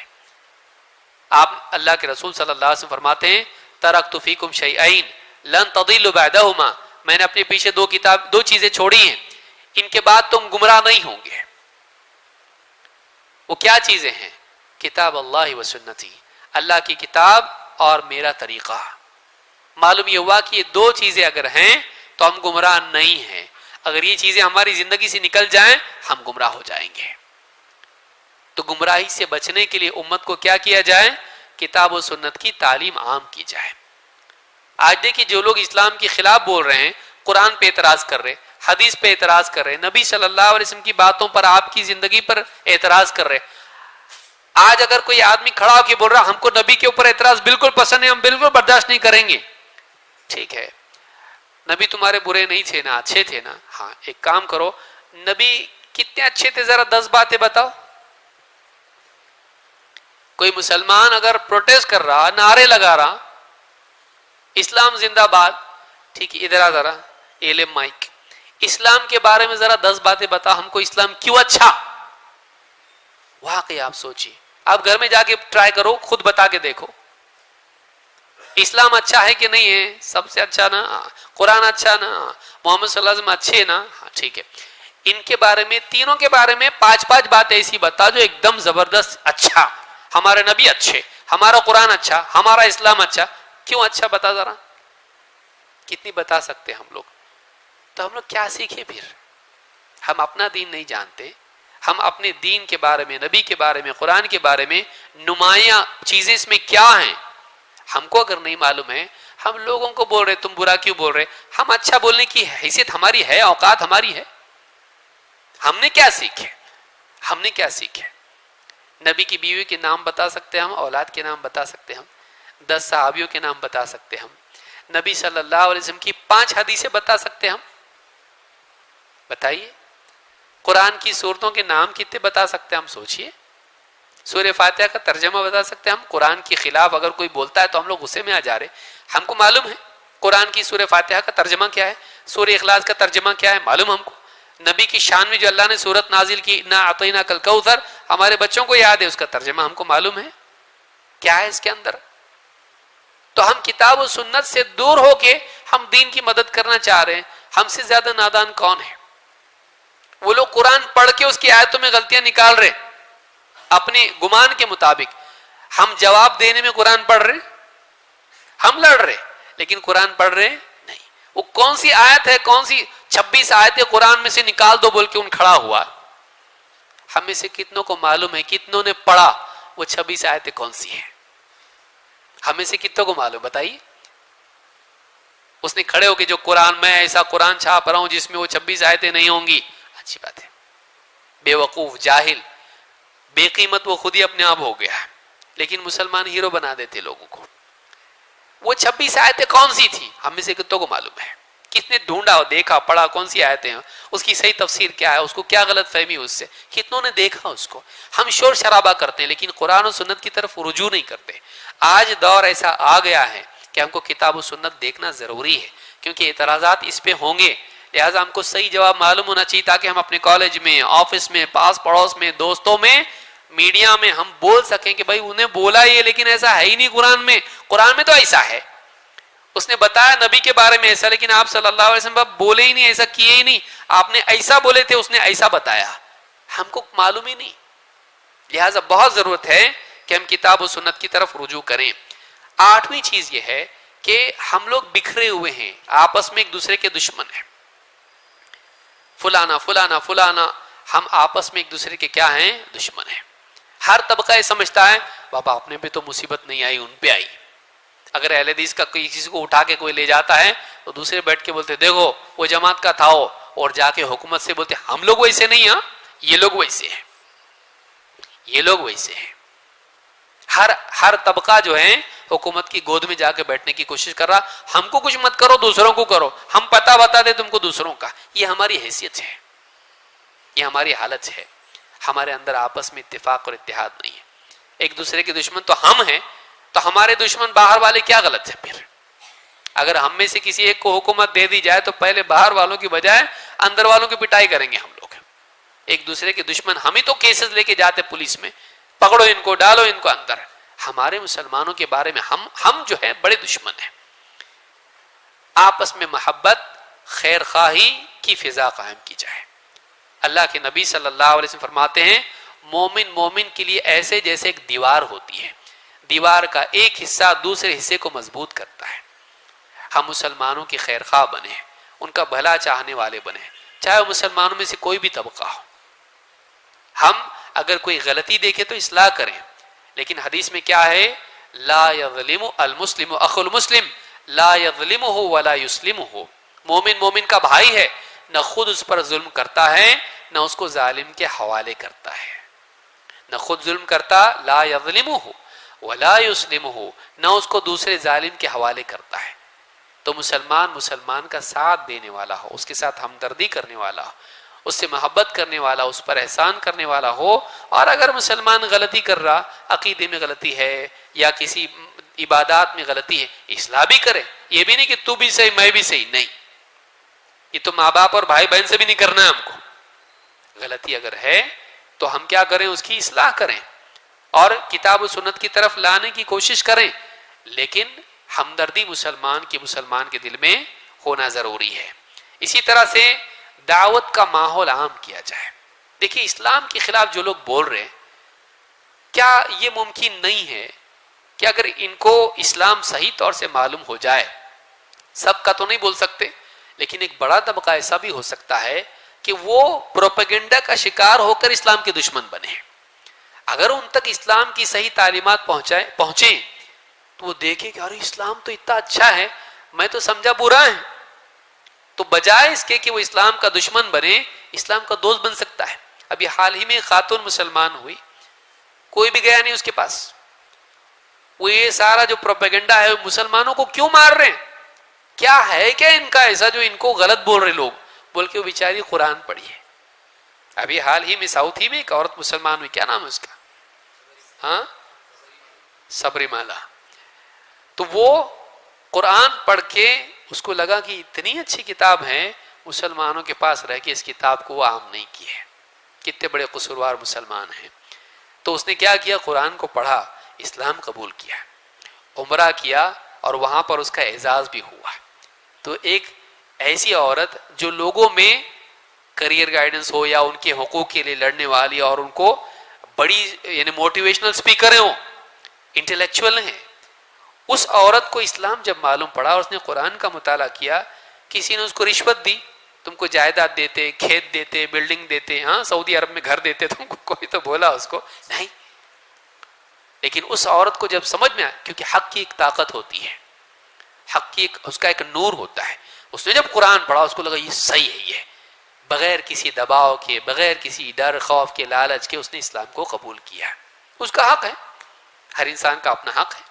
آپ اللہ کے رسول صلی اللہ علیہ وسلم فرماتے ہیں ترکت فیکم شیئین لن تضلوا بعدہما، میں نے اپنے پیچھے دو چیزیں چھوڑی ہیں، ان کے بعد تم گمراہ نہیں ہوں گے۔ وہ کیا چیزیں ہیں؟ کتاب اللہ و سنتی، اللہ کی کتاب اور میرا طریقہ۔ معلوم یہ ہوا کہ یہ دو چیزیں اگر ہیں تو ہم گمراہ نہیں ہیں، اگر یہ چیزیں ہماری زندگی سے نکل جائیں ہم گمراہ ہو جائیں گے۔ تو گمراہی سے بچنے کے لیے امت کو کیا کیا جائے؟ کتاب و سنت کی تعلیم عام کی جائے۔ آج دیکھیے جو لوگ اسلام کے خلاف بول رہے ہیں، قرآن پہ اعتراض کر رہے، حدیث پہ اعتراض کر رہے، نبی صلی اللہ علیہ وسلم کی باتوں پر، آپ کی زندگی پر اعتراض کر رہے۔ آج اگر کوئی آدمی کھڑا ہو کے بول رہا ہم کو نبی کے اوپر اعتراض بالکل پسند ہے، ہم بالکل برداشت نہیں کریں گے، ٹھیک ہے، نبی تمہارے برے نہیں تھے نا، اچھے تھے نا؟ ہاں، ایک کام کرو، نبی کتنے اچھے تھے ذرا 10 باتیں بتاؤ۔ کوئی مسلمان اگر پروٹیسٹ کر رہا، نعرے لگا رہا اسلام زندہ باد، ٹھیک ہے، ادھر آ ذرا ایلم مائک، اسلام کے بارے میں ذرا 10 باتیں بتا، ہم کو اسلام کیوں اچھا؟ واقعی آپ سوچیے، آپ گھر میں جا کے ٹرائی کرو، خود بتا کے دیکھو اسلام اچھا ہے کہ نہیں ہے؟ سب سے اچھا نا؟ قرآن اچھا نا؟ محمد صلی اللہ علیہ وسلم اچھے نا؟ ہاں ٹھیک ہے، ان کے بارے میں، تینوں کے بارے میں 5 باتیں ایسی بتا جو ایک دم زبردست اچھا، ہمارے نبی اچھے، ہمارا قرآن اچھا، ہمارا اسلام اچھا۔ کیوں اچھا بتا ذرا، کتنی بتا سکتے ہم لوگ؟ تو ہم لوگ کیا سیکھیں پھر؟ ہم اپنا دین نہیں جانتے، ہم اپنے دین کے بارے میں، نبی کے بارے میں، قرآن کے بارے میں نمایاں چیزیں اس میں کیا ہیں ہم کو اگر نہیں معلوم ہے، ہم لوگوں کو بول رہے تم برا کیوں بول رہے؟ ہم اچھا بولنے کی حیثیت ہماری ہے، اوقات ہماری ہے، ہم نے کیا سیکھے؟ ہم نے کیا سیکھے؟ نبی کی بیوی کے نام بتا سکتے ہم، اولاد کے نام بتا سکتے ہم، 10 صحابیوں کے نام بتا سکتے ہم، نبی صلی اللہ علیہ وسلم کی 5 حدیثیں بتا سکتے ہم؟ بتائیے، قرآن کی سورتوں کے نام کتنے بتا سکتے ہم؟ سوچئے، سورہ فاتحہ کا ترجمہ بتا سکتے ہم؟ قرآن کے خلاف اگر کوئی بولتا ہے تو ہم لوگ غصے میں آ جا رہے، ہم کو معلوم ہے قرآن کی سورہ فاتحہ کا ترجمہ کیا ہے، سورہ اخلاص کا ترجمہ کیا ہے، معلوم ہم کو۔ نبی کی شان میں جو اللہ نے سورت نازل کی، انا اعطیناک الکوثر، ہمارے بچوں کو یاد ہے، اس کا ترجمہ ہم کو معلوم ہے کیا ہے اس کے اندر۔ تو ہم کتاب و سنت سے دور ہو کے ہم دین کی مدد کرنا چاہ رہے ہیں۔ ہم سے زیادہ نادان کون ہے؟ وہ لوگ قرآن پڑھ کے اس کی آیتوں میں غلطیاں نکال رہے اپنے گمان کے مطابق، ہم جواب دینے میں قرآن پڑھ رہے، ہم لڑ رہے لیکن قرآن پڑھ رہے نہیں۔ وہ کون سی آیت ہے، کون سی 26 آیتیں قرآن میں سے نکال دو بول کے ان کھڑا ہوا۔ ہم میں سے کتنوں کو معلوم ہے، کتنوں نے پڑھا وہ 26 آیتیں کون سی ہیں؟ ہمیں سے کتنوں کو معلوم؟ بتائیے۔ اس نے کھڑے ہو کے جو قرآن، میں ایسا قرآن چھاپ رہا ہوں جس میں وہ 26 آیتیں نہیں ہوں گی، اچھی بات ہے، بے وقوف، جاہل، بے قیمت وہ خود ہی اپنے آپ ہو گیا، لیکن مسلمان ہیرو بنا دیتے لوگوں کو۔ وہ 26 آیتیں کون سی تھی؟ ہم میں سے کتنوں کو معلوم ہے؟ کس نے ڈھونڈا دیکھا پڑھا کون سی آیتیں ہیں, اس کی صحیح تفسیر کیا ہے, اس کو کیا غلط فہمی اس سے, کتنوں نے دیکھا اس کو. ہم شور شرابہ کرتے ہیں لیکن قرآن و سنت کی طرف رجوع نہیں کرتے. آج دور ایسا آ گیا ہے کہ ہم کو کتاب و سنت دیکھنا ضروری ہے, کیونکہ اعتراضات اس پہ ہوں گے, لہٰذا ہم کو صحیح جواب معلوم ہونا چاہیے تاکہ ہم اپنے کالج میں, آفس میں, پاس پڑوس میں, دوستوں میں, میڈیا میں ہم بول سکیں کہ بھائی انہیں بولا یہ لیکن ایسا ہے ہی نہیں قرآن میں. قرآن میں تو ایسا ہے, اس نے بتایا نبی کے بارے میں ایسا, لیکن آپ صلی اللہ علیہ وسلم بولے ہی نہیں, ایسا کیے ہی نہیں. آپ نے ایسا بولے تھے, اس نے ایسا بتایا, ہم کو معلوم ہی نہیں. لہٰذا بہت ضرورت ہے کہ ہم کتاب و سنت کی طرف رجوع کریں. 8ویں چیز یہ ہے کہ ہم لوگ بکھرے ہوئے ہیں, آپس میں ایک دوسرے کے دشمن ہیں. فلانا فلانا فلانا, ہم آپس میں ایک دوسرے کے کیا ہیں, دشمن ہیں. ہر طبقہ یہ سمجھتا ہے بابا اپنے پہ تو مصیبت نہیں آئی, ان پہ آئی. اگر اہل حدیث کا کسی کو اٹھا کے کوئی لے جاتا ہے تو دوسرے بیٹھ کے بولتے دیکھو وہ جماعت کا تھا ہو, اور جا کے حکومت سے بولتے ہم لوگ ویسے نہیں, ہاں یہ لوگ ویسے ہیں, یہ لوگ ویسے ہیں. ہر طبقہ جو ہے حکومت کی گود میں جا کے بیٹھنے کی کوشش کر رہا, ہم کو کچھ مت کرو دوسروں کو کرو, ہم پتہ بتا دیں تم کو دوسروں کا. یہ ہماری حیثیت ہے, یہ ہماری حالت ہے. ہمارے اندر آپس میں اتفاق اور اتحاد نہیں ہے. ایک دوسرے کے دشمن تو ہم ہیں, تو ہمارے دشمن باہر والے کیا غلط ہے پھر؟ اگر ہم میں سے کسی ایک کو حکومت دے دی جائے تو پہلے باہر والوں کی بجائے اندر والوں کی پٹائی کریں گے ہم لوگ. ایک دوسرے کے دشمن ہم ہی تو کیسز لے کے جاتے پولیس میں, پکڑو ان کو, ڈالو ان کو اندر. ہمارے مسلمانوں کے بارے میں ہم جو ہے بڑے دشمن ہیں. آپس میں محبت خیر خواہی کی فضا قائم کی جائے. اللہ کے نبی صلی اللہ علیہ وسلم فرماتے ہیں مومن مومن کے لیے ایسے جیسے ایک دیوار ہوتی ہے, دیوار کا ایک حصہ دوسرے حصے کو مضبوط کرتا ہے. ہم مسلمانوں کی خیر خواہ بنے, ان کا بھلا چاہنے والے بنے, چاہے وہ مسلمانوں میں سے کوئی بھی طبقہ ہو. ہم اگر کوئی غلطی دیکھے تو اصلاح کریں, لیکن حدیث میں کیا ہے, لا یظلم المسلم اخو المسلم لا یظلمہ ولا یسلمہ. مومن مومن کا بھائی ہے, نہ خود اس پر ظلم کرتا ہے نہ اس کو ظالم کے حوالے کرتا ہے. نہ خود ظلم کرتا, لا یظلمہ ولا یسلمہ, نہ اس کو دوسرے ظالم کے حوالے کرتا ہے. تو مسلمان کا ساتھ دینے والا ہو, اس کے ساتھ ہمدردی کرنے والا ہو, اس سے محبت کرنے والا, اس پر احسان کرنے والا ہو. اور اگر مسلمان غلطی کر رہا, عقیدے میں غلطی ہے یا کسی عبادات میں غلطی ہے, اصلاح بھی کرے. یہ بھی نہیں کہ تو بھی صحیح میں بھی صحیح, نہیں. یہ تو ماں باپ اور بھائی بہن سے بھی نہیں کرنا ہے ہم کو. غلطی اگر ہے تو ہم کیا کریں, اس کی اصلاح کریں اور کتاب و سنت کی طرف لانے کی کوشش کریں. لیکن ہمدردی مسلمان کے دل میں ہونا ضروری ہے. اسی طرح سے دعوت کا ماحول عام کیا جائے. دیکھیے اسلام کے خلاف جو لوگ بول رہے ہیں, کیا یہ ممکن نہیں ہے کہ اگر ان کو اسلام صحیح طور سے معلوم ہو جائے, سب کا تو نہیں بول سکتے, لیکن ایک بڑا طبقہ ایسا بھی ہو سکتا ہے کہ وہ پروپیگنڈا کا شکار ہو کر اسلام کے دشمن بنے. اگر ان تک اسلام کی صحیح تعلیمات پہنچیں تو وہ دیکھیں کہ ارے اسلام تو اتنا اچھا ہے, میں تو سمجھا برا ہے. تو بجائے اس کے کہ وہ اسلام کا دشمن بنے, اسلام کا دوست بن سکتا ہے. ابھی حال ہی میں خاتون مسلمان ہوئی, کوئی بھی گیا نہیں اس کے پاس. وہ یہ سارا جو پروپیگنڈا ہے مسلمانوں کو کیوں مار رہے ہیں, کیا ہے کیا ان کا ایسا جو ان کو غلط بول رہے لوگ, بول کے وہ بیچاری قرآن پڑھی ہے. ابھی حال ہی میں ساؤتھ ہی میں ایک عورت مسلمان ہوئی, کیا نام ہے اس کا, ہاں صبری مالا. تو وہ قرآن پڑھ کے اس کو لگا کہ اتنی اچھی کتاب ہے, مسلمانوں کے پاس رہ کے اس کتاب کو وہ عام نہیں کی ہے. کتنے بڑے قصوروار مسلمان ہیں. تو اس نے کیا کیا, قرآن کو پڑھا, اسلام قبول کیا, عمرہ کیا, اور وہاں پر اس کا اعزاز بھی ہوا. تو ایک ایسی عورت جو لوگوں میں کریئر گائیڈنس ہو یا ان کے حقوق کے لیے لڑنے والی, اور ان کو بڑی یعنی موٹیویشنل اسپیکر ہیں, وہ انٹلیکچوئل ہیں, اس عورت کو اسلام جب معلوم پڑا اور اس نے قرآن کا مطالعہ کیا, کسی نے اس کو رشوت دی, تم کو جائیداد دیتے, کھیت دیتے, بلڈنگ دیتے, ہاں سعودی عرب میں گھر دیتے, تم کو کوئی تو بولا اس کو نہیں. لیکن اس عورت کو جب سمجھ میں آیا, کیونکہ حق کی ایک طاقت ہوتی ہے, حق کی اس کا ایک نور ہوتا ہے, اس نے جب قرآن پڑھا اس کو لگا یہ صحیح ہے, یہ بغیر کسی دباؤ کے, بغیر کسی ڈر خوف کے, لالچ کے اس نے اسلام کو قبول کیا. اس کا حق ہے, ہر انسان کا اپنا حق ہے,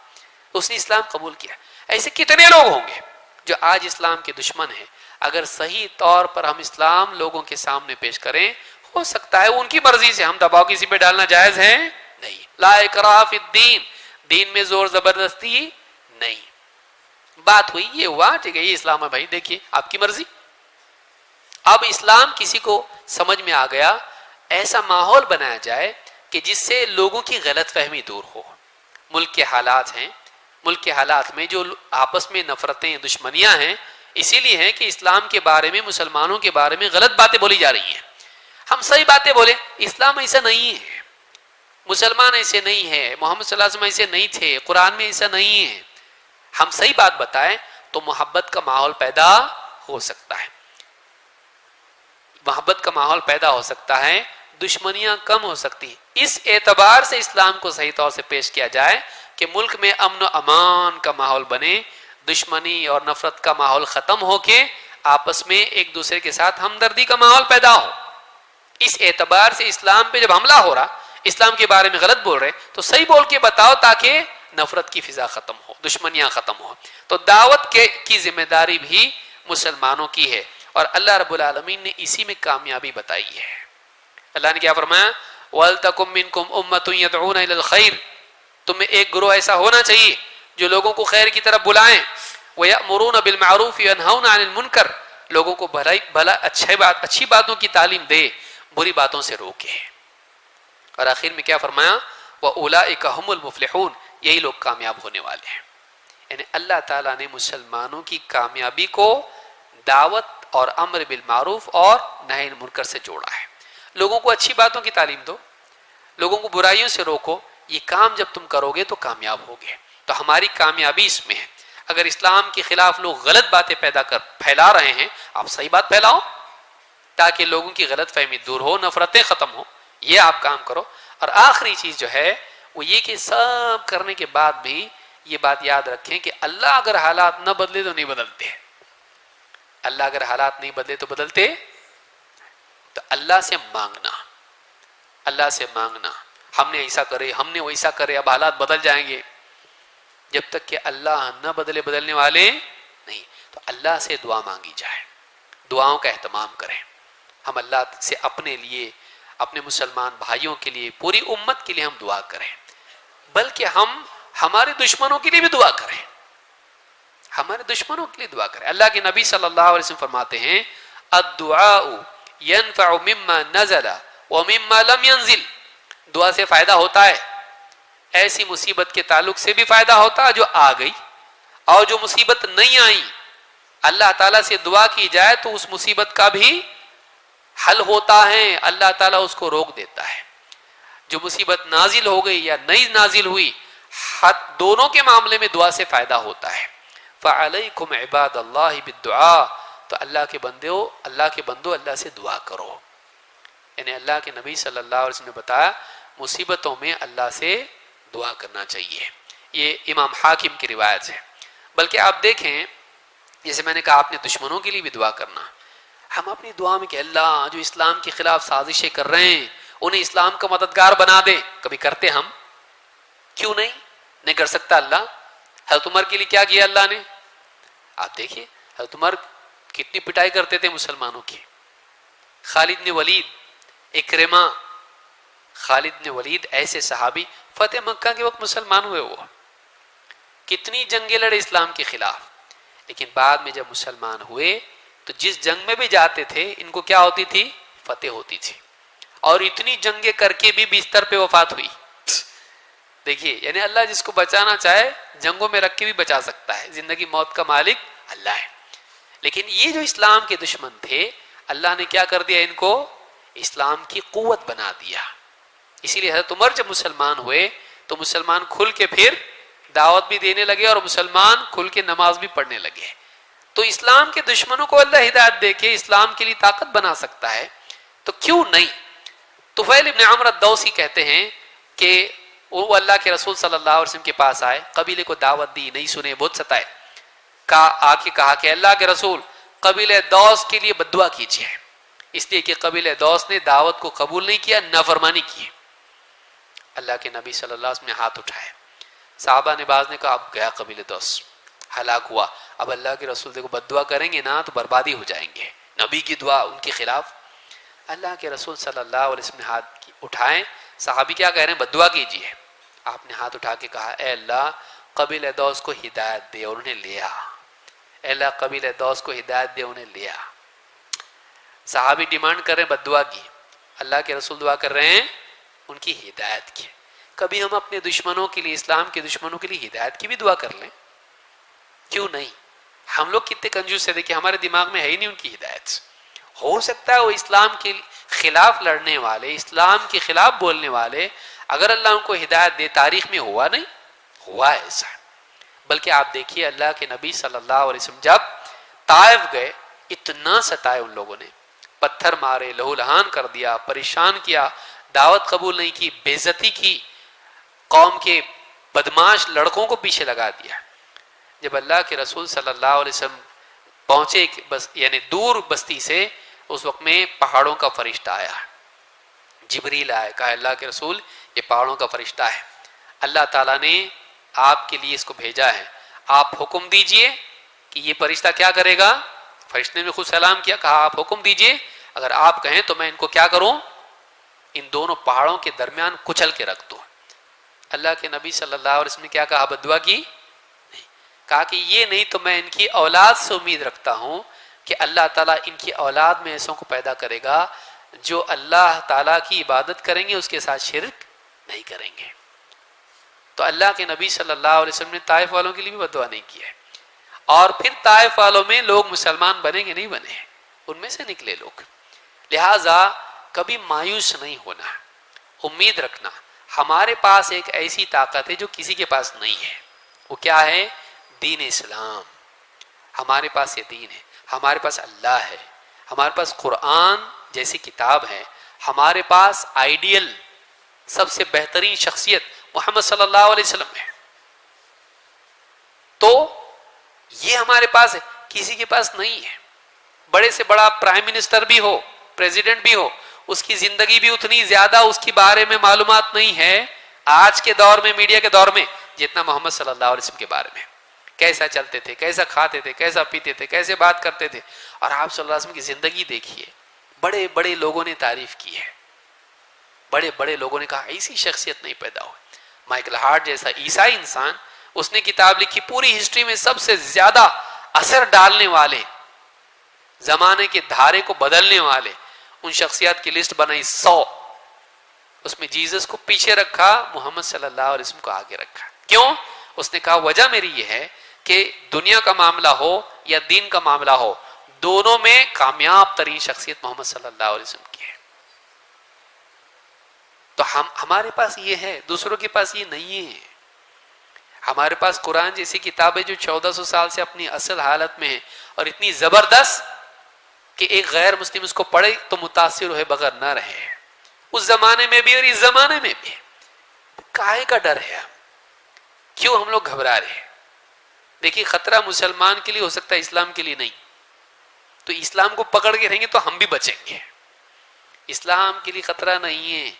اس نے اسلام قبول کیا. ایسے کتنے لوگ ہوں گے جو آج اسلام کے دشمن ہیں, اگر صحیح طور پر ہم اسلام لوگوں کے سامنے پیش کریں، ہو سکتا ہے ان کی مرضی سے، ہم دباؤ کسی پہ ڈالنا جائز ہے نہیں، لا اکراہ فی الدین، دین میں زور زبردستی نہیں. بات ہوئی، یہ ہوا، ٹھیک ہے، یہ اسلام ہے بھائی، دیکھیے آپ کی مرضی. اب اسلام کسی کو سمجھ میں آ گیا، ایسا ماحول بنایا جائے کہ جس سے لوگوں کی غلط فہمی دور ہو. ملک کے حالات ہیں، ملک کے حالات میں جو آپس میں نفرتیں دشمنیاں ہیں اسی لیے ہیں کہ اسلام کے بارے میں، مسلمانوں کے بارے میں غلط باتیں بولی جا رہی ہیں. ہم صحیح باتیں بولیں، اسلام ایسا نہیں ہے، مسلمان ایسے نہیں ہے، محمد صلی اللہ علیہ وسلم ایسے نہیں تھے، قرآن میں ایسا نہیں ہے. ہم صحیح بات بتائیں تو محبت کا ماحول پیدا ہو سکتا ہے، محبت کا ماحول پیدا ہو سکتا ہے، دشمنیاں کم ہو سکتی ہیں. اس اعتبار سے اسلام کو صحیح طور سے پیش کیا جائے کہ ملک میں امن و امان کا ماحول بنے، دشمنی اور نفرت کا ماحول ختم ہو کے آپس میں ایک دوسرے کے ساتھ ہمدردی کا ماحول پیدا ہو. اس اعتبار سے اسلام پہ جب حملہ ہو رہا، اسلام کے بارے میں غلط بول رہے تو صحیح بول کے بتاؤ تاکہ نفرت کی فضا ختم ہو، دشمنیاں ختم ہو. تو دعوت کی ذمہ داری بھی مسلمانوں کی ہے، اور اللہ رب العالمین نے اسی میں کامیابی بتائی ہے. اللہ نے کیا فرمایا؟ وَلْتَكُمْ مِنْكُمْ أُمَّةٌ يَدْعُونَ إِلَى الْخَيْرِ، تم میں ایک گروہ ایسا ہونا چاہیے جو لوگوں کو خیر کی طرف بلائیں. وَيَأْمُرُونَ بِالْمَعْرُوفِ وَيَنْهَوْنَ عَنِ الْمُنْكَرِ، لوگوں کو اچھی باتوں کی تعلیم دے، بری باتوں سے روکے. اور آخر میں کیا فرمایا؟ وَأُولَئِكَ هُمُ الْمُفْلِحُونَ، یہی لوگ کامیاب ہونے والے ہیں. یعنی اللہ تعالیٰ نے مسلمانوں کی کامیابی کو دعوت اور امر بالمعروف اور نہی عن المنکر سے جوڑا ہے. لوگوں کو اچھی باتوں کی تعلیم دو، لوگوں کو برائیوں سے روکو. یہ کام جب تم کرو گے تو کامیاب ہوگے. تو ہماری کامیابی اس میں ہے. اگر اسلام کے خلاف لوگ غلط باتیں پھیلا رہے ہیں، آپ صحیح بات پھیلاؤ تاکہ لوگوں کی غلط فہمی دور ہو، نفرتیں ختم ہو. یہ آپ کام کرو. اور آخری چیز جو ہے وہ یہ کہ سب کرنے کے بعد بھی یہ بات یاد رکھیں کہ اللہ اگر حالات نہ بدلے تو نہیں بدلتے. اللہ اگر حالات نہیں بدلے تو بدلتے. تو اللہ سے مانگنا، اللہ سے مانگنا، ہم نے ایسا کرے، ہم نے ویسا کرے، اب حالات بدل جائیں گے. جب تک کہ اللہ نہ بدلے، بدلنے والے نہیں. تو اللہ سے دعا مانگی جائے، دعاؤں کا اہتمام کریں. ہم اللہ سے اپنے لیے، اپنے مسلمان بھائیوں کے لیے، پوری امت کے لیے ہم دعا کریں، بلکہ ہم ہمارے دشمنوں کے لیے بھی دعا کریں، ہمارے دشمنوں کے لیے دعا کریں. اللہ کے نبی صلی اللہ علیہ وسلم فرماتے ہیں الدعاء ينفع مما نزل ومما لم ينزل، دعا سے فائدہ ہوتا ہے، ایسی مصیبت کے تعلق سے بھی فائدہ ہوتا ہے جو آ گئی، اور جو مصیبت نہیں آئی اللہ تعالیٰ سے دعا کی جائے تو اس مصیبت کا بھی حل ہوتا ہے، اللہ تعالیٰ اس کو روک دیتا ہے. جو مصیبت نازل ہو گئی یا نہیں نازل ہوئی، دونوں کے معاملے میں دعا سے فائدہ ہوتا ہے. فَعَلَيْكُمْ عِبَادَ اللَّهِ بِالدُّعَاءِ، تو اللہ کے بندو اللہ سے دعا کرو. یعنی اللہ کے نبی صلی اللہ علیہ وسلم نے بتایا مصیبتوں میں اللہ سے دعا کرنا چاہیے. یہ امام حاکم کی روایت ہے. بلکہ آپ دیکھیں، جیسے میں نے کہا آپ نے دشمنوں کے لیے بھی دعا کرنا، ہم اپنی دعا میں کہ اللہ جو اسلام کے خلاف سازشیں کر رہے ہیں انہیں اسلام کا مددگار بنا دے. کبھی کرتے ہم؟ کیوں نہیں کر سکتا اللہ؟ حضرت عمر کے لیے کیا کیا اللہ نے؟ آپ دیکھیے حضرت عمر کتنی پٹائی کرتے تھے مسلمانوں کی. خالد بن ولید، اکرمہ، خالد بن ولید ایسے صحابی فتح مکہ کے وقت مسلمان ہوئے، وہ کتنی جنگیں لڑے اسلام کے خلاف. لیکن بعد میں جب مسلمان ہوئے تو جس جنگ میں بھی جاتے تھے ان کو کیا ہوتی تھی؟ فتح ہوتی تھی. اور اتنی جنگیں کر کے بھی بستر پہ وفات ہوئی. دیکھیے یعنی اللہ جس کو بچانا چاہے جنگوں میں رکھ کے بھی بچا سکتا ہے. زندگی موت کا مالک اللہ ہے. لیکن یہ جو اسلام کے دشمن تھے اللہ نے کیا کر دیا؟ ان کو اسلام کی قوت بنا دیا. اسی لیے حضرت عمر جب مسلمان ہوئے تو مسلمان کھل کے پھر دعوت بھی دینے لگے اور مسلمان کھل کے نماز بھی پڑھنے لگے. تو اسلام کے دشمنوں کو اللہ ہدایت دے کے اسلام کے لیے طاقت بنا سکتا ہے تو کیوں نہیں. طفیل ابن عمرو الدوسی کہتے ہیں کہ وہ اللہ کے رسول صلی اللہ علیہ وسلم کے پاس آئے، قبیلے کو دعوت دی، نہیں سنے، بہت ستائے. آ کے کہا کہ اللہ کے رسول قبیلہ دوس کے لیے بد دعا کیجیے، اس لیے کہ قبیلہ دوس نے دعوت کو قبول نہیں کیا، نافرمانی کی. اللہ کے نبی صلی اللہ علیہ وسلم نے ہاتھ اٹھائے. صحابہ نے بعض نے کہا اب گیا قبیلہ دوس، ہلاک ہوا. اب اللہ کے رسول دیکھو بد دعا کریں گے نا تو بربادی ہو جائیں گے. نبی کی دعا ان کے خلاف. اللہ کے رسول صلی اللہ علیہ وسلم نے ہاتھ اٹھائے. صحابی کیا کہہ رہے ہیں؟ بد دعا کیجیے. آپ نے ہاتھ اٹھا کے کہا اے اللہ قبیلہ دوس کو ہدایت دے، اور انہیں لیا. اے اللہ قبیلہ دوس کو ہدایت دے، انہیں لیا. صحابی ڈیمانڈ کر رہے ہیں بد دعا کی، اللہ کے رسول دعا کر رہے ہیں ان کی ہدایت کی. کبھی ہم اپنے دشمنوں کے لیے، اسلام کے دشمنوں کے لیے ہدایت کی بھی دعا کر لیں، کیوں نہیں؟ ہم لوگ کتنے کنجوس ہیں کہ ہمارے دماغ میں ہے ہی نہیں ان کی ہدایت. ہو سکتا ہے وہ اسلام کے خلاف لڑنے والے، اسلام کے خلاف بولنے والے، اگر اللہ ان کو ہدایت دے. تاریخ میں ہوا نہیں، ہوا ایسا. بلکہ آپ دیکھیے اللہ کے نبی صلی اللہ علیہ وسلم جب طائف گئے، اتنا ستائے ان لوگوں نے، پتھر مارے، لہو لہان کر دیا، پریشان کیا، دعوت قبول نہیں کی، بے عزتی کی، قوم کے بدماش لڑکوں کو پیچھے لگا دیا. جب اللہ کے رسول صلی اللہ علیہ وسلم پہنچے یعنی دور بستی سے، اس وقت میں پہاڑوں کا فرشتہ آیا، جبریل آیا. کہا اللہ کے رسول یہ پہاڑوں کا فرشتہ ہے، اللہ تعالیٰ نے آپ کے لیے اس کو بھیجا ہے، آپ حکم دیجئے کہ یہ فرشتہ کیا کرے گا. فرشتے نے خود سلام کیا، کہا آپ حکم دیجئے، اگر آپ کہیں تو میں ان کو کیا کروں، ان دونوں پہاڑوں کے درمیان کچل کے رکھ دوں. اللہ کے نبی صلی اللہ علیہ وسلم نے کیا کہا؟ بد دعا کی؟ کہا کہ یہ نہیں تو میں ان کی اولاد سے امید رکھتا ہوں کہ اللہ تعالیٰ ان کی اولاد میں ایسوں کو پیدا کرے گا جو اللہ تعالیٰ کی عبادت کریں گے، اس کے ساتھ شرک نہیں کریں گے. تو اللہ کے نبی صلی اللہ علیہ وسلم نے طائف والوں کے لیے بھی بد دعا نہیں کی ہے. اور پھر طائف والوں میں لوگ مسلمان بنے گے نہیں بنے، ان میں سے نکلے لوگ. لہٰذا کبھی مایوس نہیں ہونا، امید رکھنا. ہمارے پاس ایک ایسی طاقت ہے جو کسی کے پاس نہیں ہے. وہ کیا ہے؟ دین اسلام. ہمارے پاس یہ دین ہے، ہمارے پاس اللہ ہے، ہمارے پاس قرآن جیسی کتاب ہے، ہمارے پاس آئیڈیل سب سے بہترین شخصیت محمد صلی اللہ علیہ وسلم ہے. تو یہ ہمارے پاس ہے، کسی کے پاس نہیں ہے. بڑے سے بڑا پرائم منسٹر بھی ہو، پریزیڈنٹ بھی ہو، اس کی زندگی بھی اتنی زیادہ اس کے بارے میں معلومات نہیں ہے آج کے دور میں، میڈیا کے دور میں، جتنا محمد صلی اللہ علیہ وسلم کے بارے میں. کیسا چلتے تھے، کیسا کھاتے تھے، کیسا پیتے تھے، کیسے بات کرتے تھے. اور آپ صلی اللہ علیہ وسلم کی زندگی دیکھیے، بڑے بڑے لوگوں نے تعریف کی ہے، بڑے بڑے لوگوں نے کہا ایسی شخصیت نہیں پیدا ہوئی. مائیکل ہارٹ جیسا عیسائی انسان، اس نے کتاب لکھی پوری ہسٹری میں سب سے زیادہ اثر ڈالنے والے، زمانے کے دھارے کو بدلنے والے، ان شخصیات کی لسٹ بنائی 100. اس میں جیزس کو پیچھے رکھا، محمد صلی اللہ علیہ وسلم کو آگے رکھا. کیوں؟ اس نے کہا وجہ میری یہ ہے کہ دنیا کا معاملہ ہو یا دین کا معاملہ ہو، دونوں میں کامیاب ترین شخصیت محمد صلی اللہ علیہ وسلم کی ہے. تو ہمارے پاس یہ ہے، دوسروں کے پاس یہ نہیں ہے. ہمارے پاس قرآن جیسی کتاب ہے جو 1400 سال سے اپنی اصل حالت میں ہے، اور اتنی زبردست کہ ایک غیر مسلم اس کو پڑھے تو متاثر ہوئے بغیر نہ رہے. اس زمانے میں بھی اور اس زمانے میں بھی. کائے کا ڈر ہے؟ کیوں ہم لوگ گھبرا رہے ہیں؟ دیکھیے خطرہ مسلمان کے لیے ہو سکتا ہے، اسلام کے لیے نہیں. تو اسلام کو پکڑ کے رہیں گے تو ہم بھی بچیں گے. اسلام کے لیے خطرہ نہیں ہے.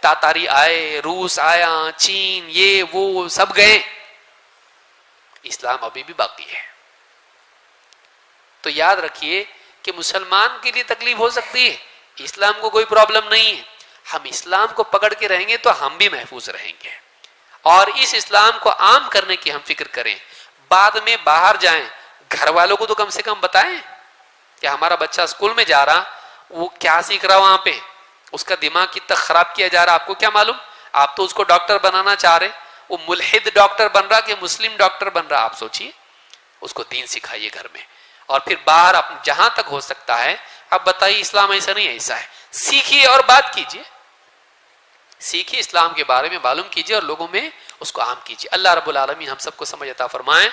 تاتاری آئے، روس آیا، چین، یہ وہ سب گئے، اسلام ابھی بھی باقی ہے. تو یاد رکھیے کہ مسلمان کے لیے تکلیف ہو سکتی ہے، اسلام کو کوئی پرابلم نہیں ہے. ہم اسلام کو پکڑ کے رہیں گے تو ہم بھی محفوظ رہیں گے، اور اس اسلام کو عام کرنے کی ہم فکر کریں. بعد میں باہر جائیں، گھر والوں کو تو کم سے کم بتائیں کہ ہمارا بچہ اسکول میں جا رہا، وہ کیا سیکھ رہا وہاں پہ، اس کا دماغ کتنا خراب کیا جا رہا، آپ کو کیا معلوم؟ آپ تو اس کو ڈاکٹر بنانا چاہ رہے، وہ ملحد ڈاکٹر بن رہا کہ مسلم ڈاکٹر بن رہا. آپ سوچئے. اس کو دین سکھائیے گھر میں، اور پھر باہر جہاں تک ہو سکتا ہے آپ بتائیے اسلام ایسا نہیں ایسا ہے. سیکھیے اور بات کیجیے، سیکھیے اسلام کے بارے میں، معلوم کیجیے اور لوگوں میں اس کو عام کیجیے. اللہ رب العالمین ہم سب کو سمجھ عطا فرمائیں.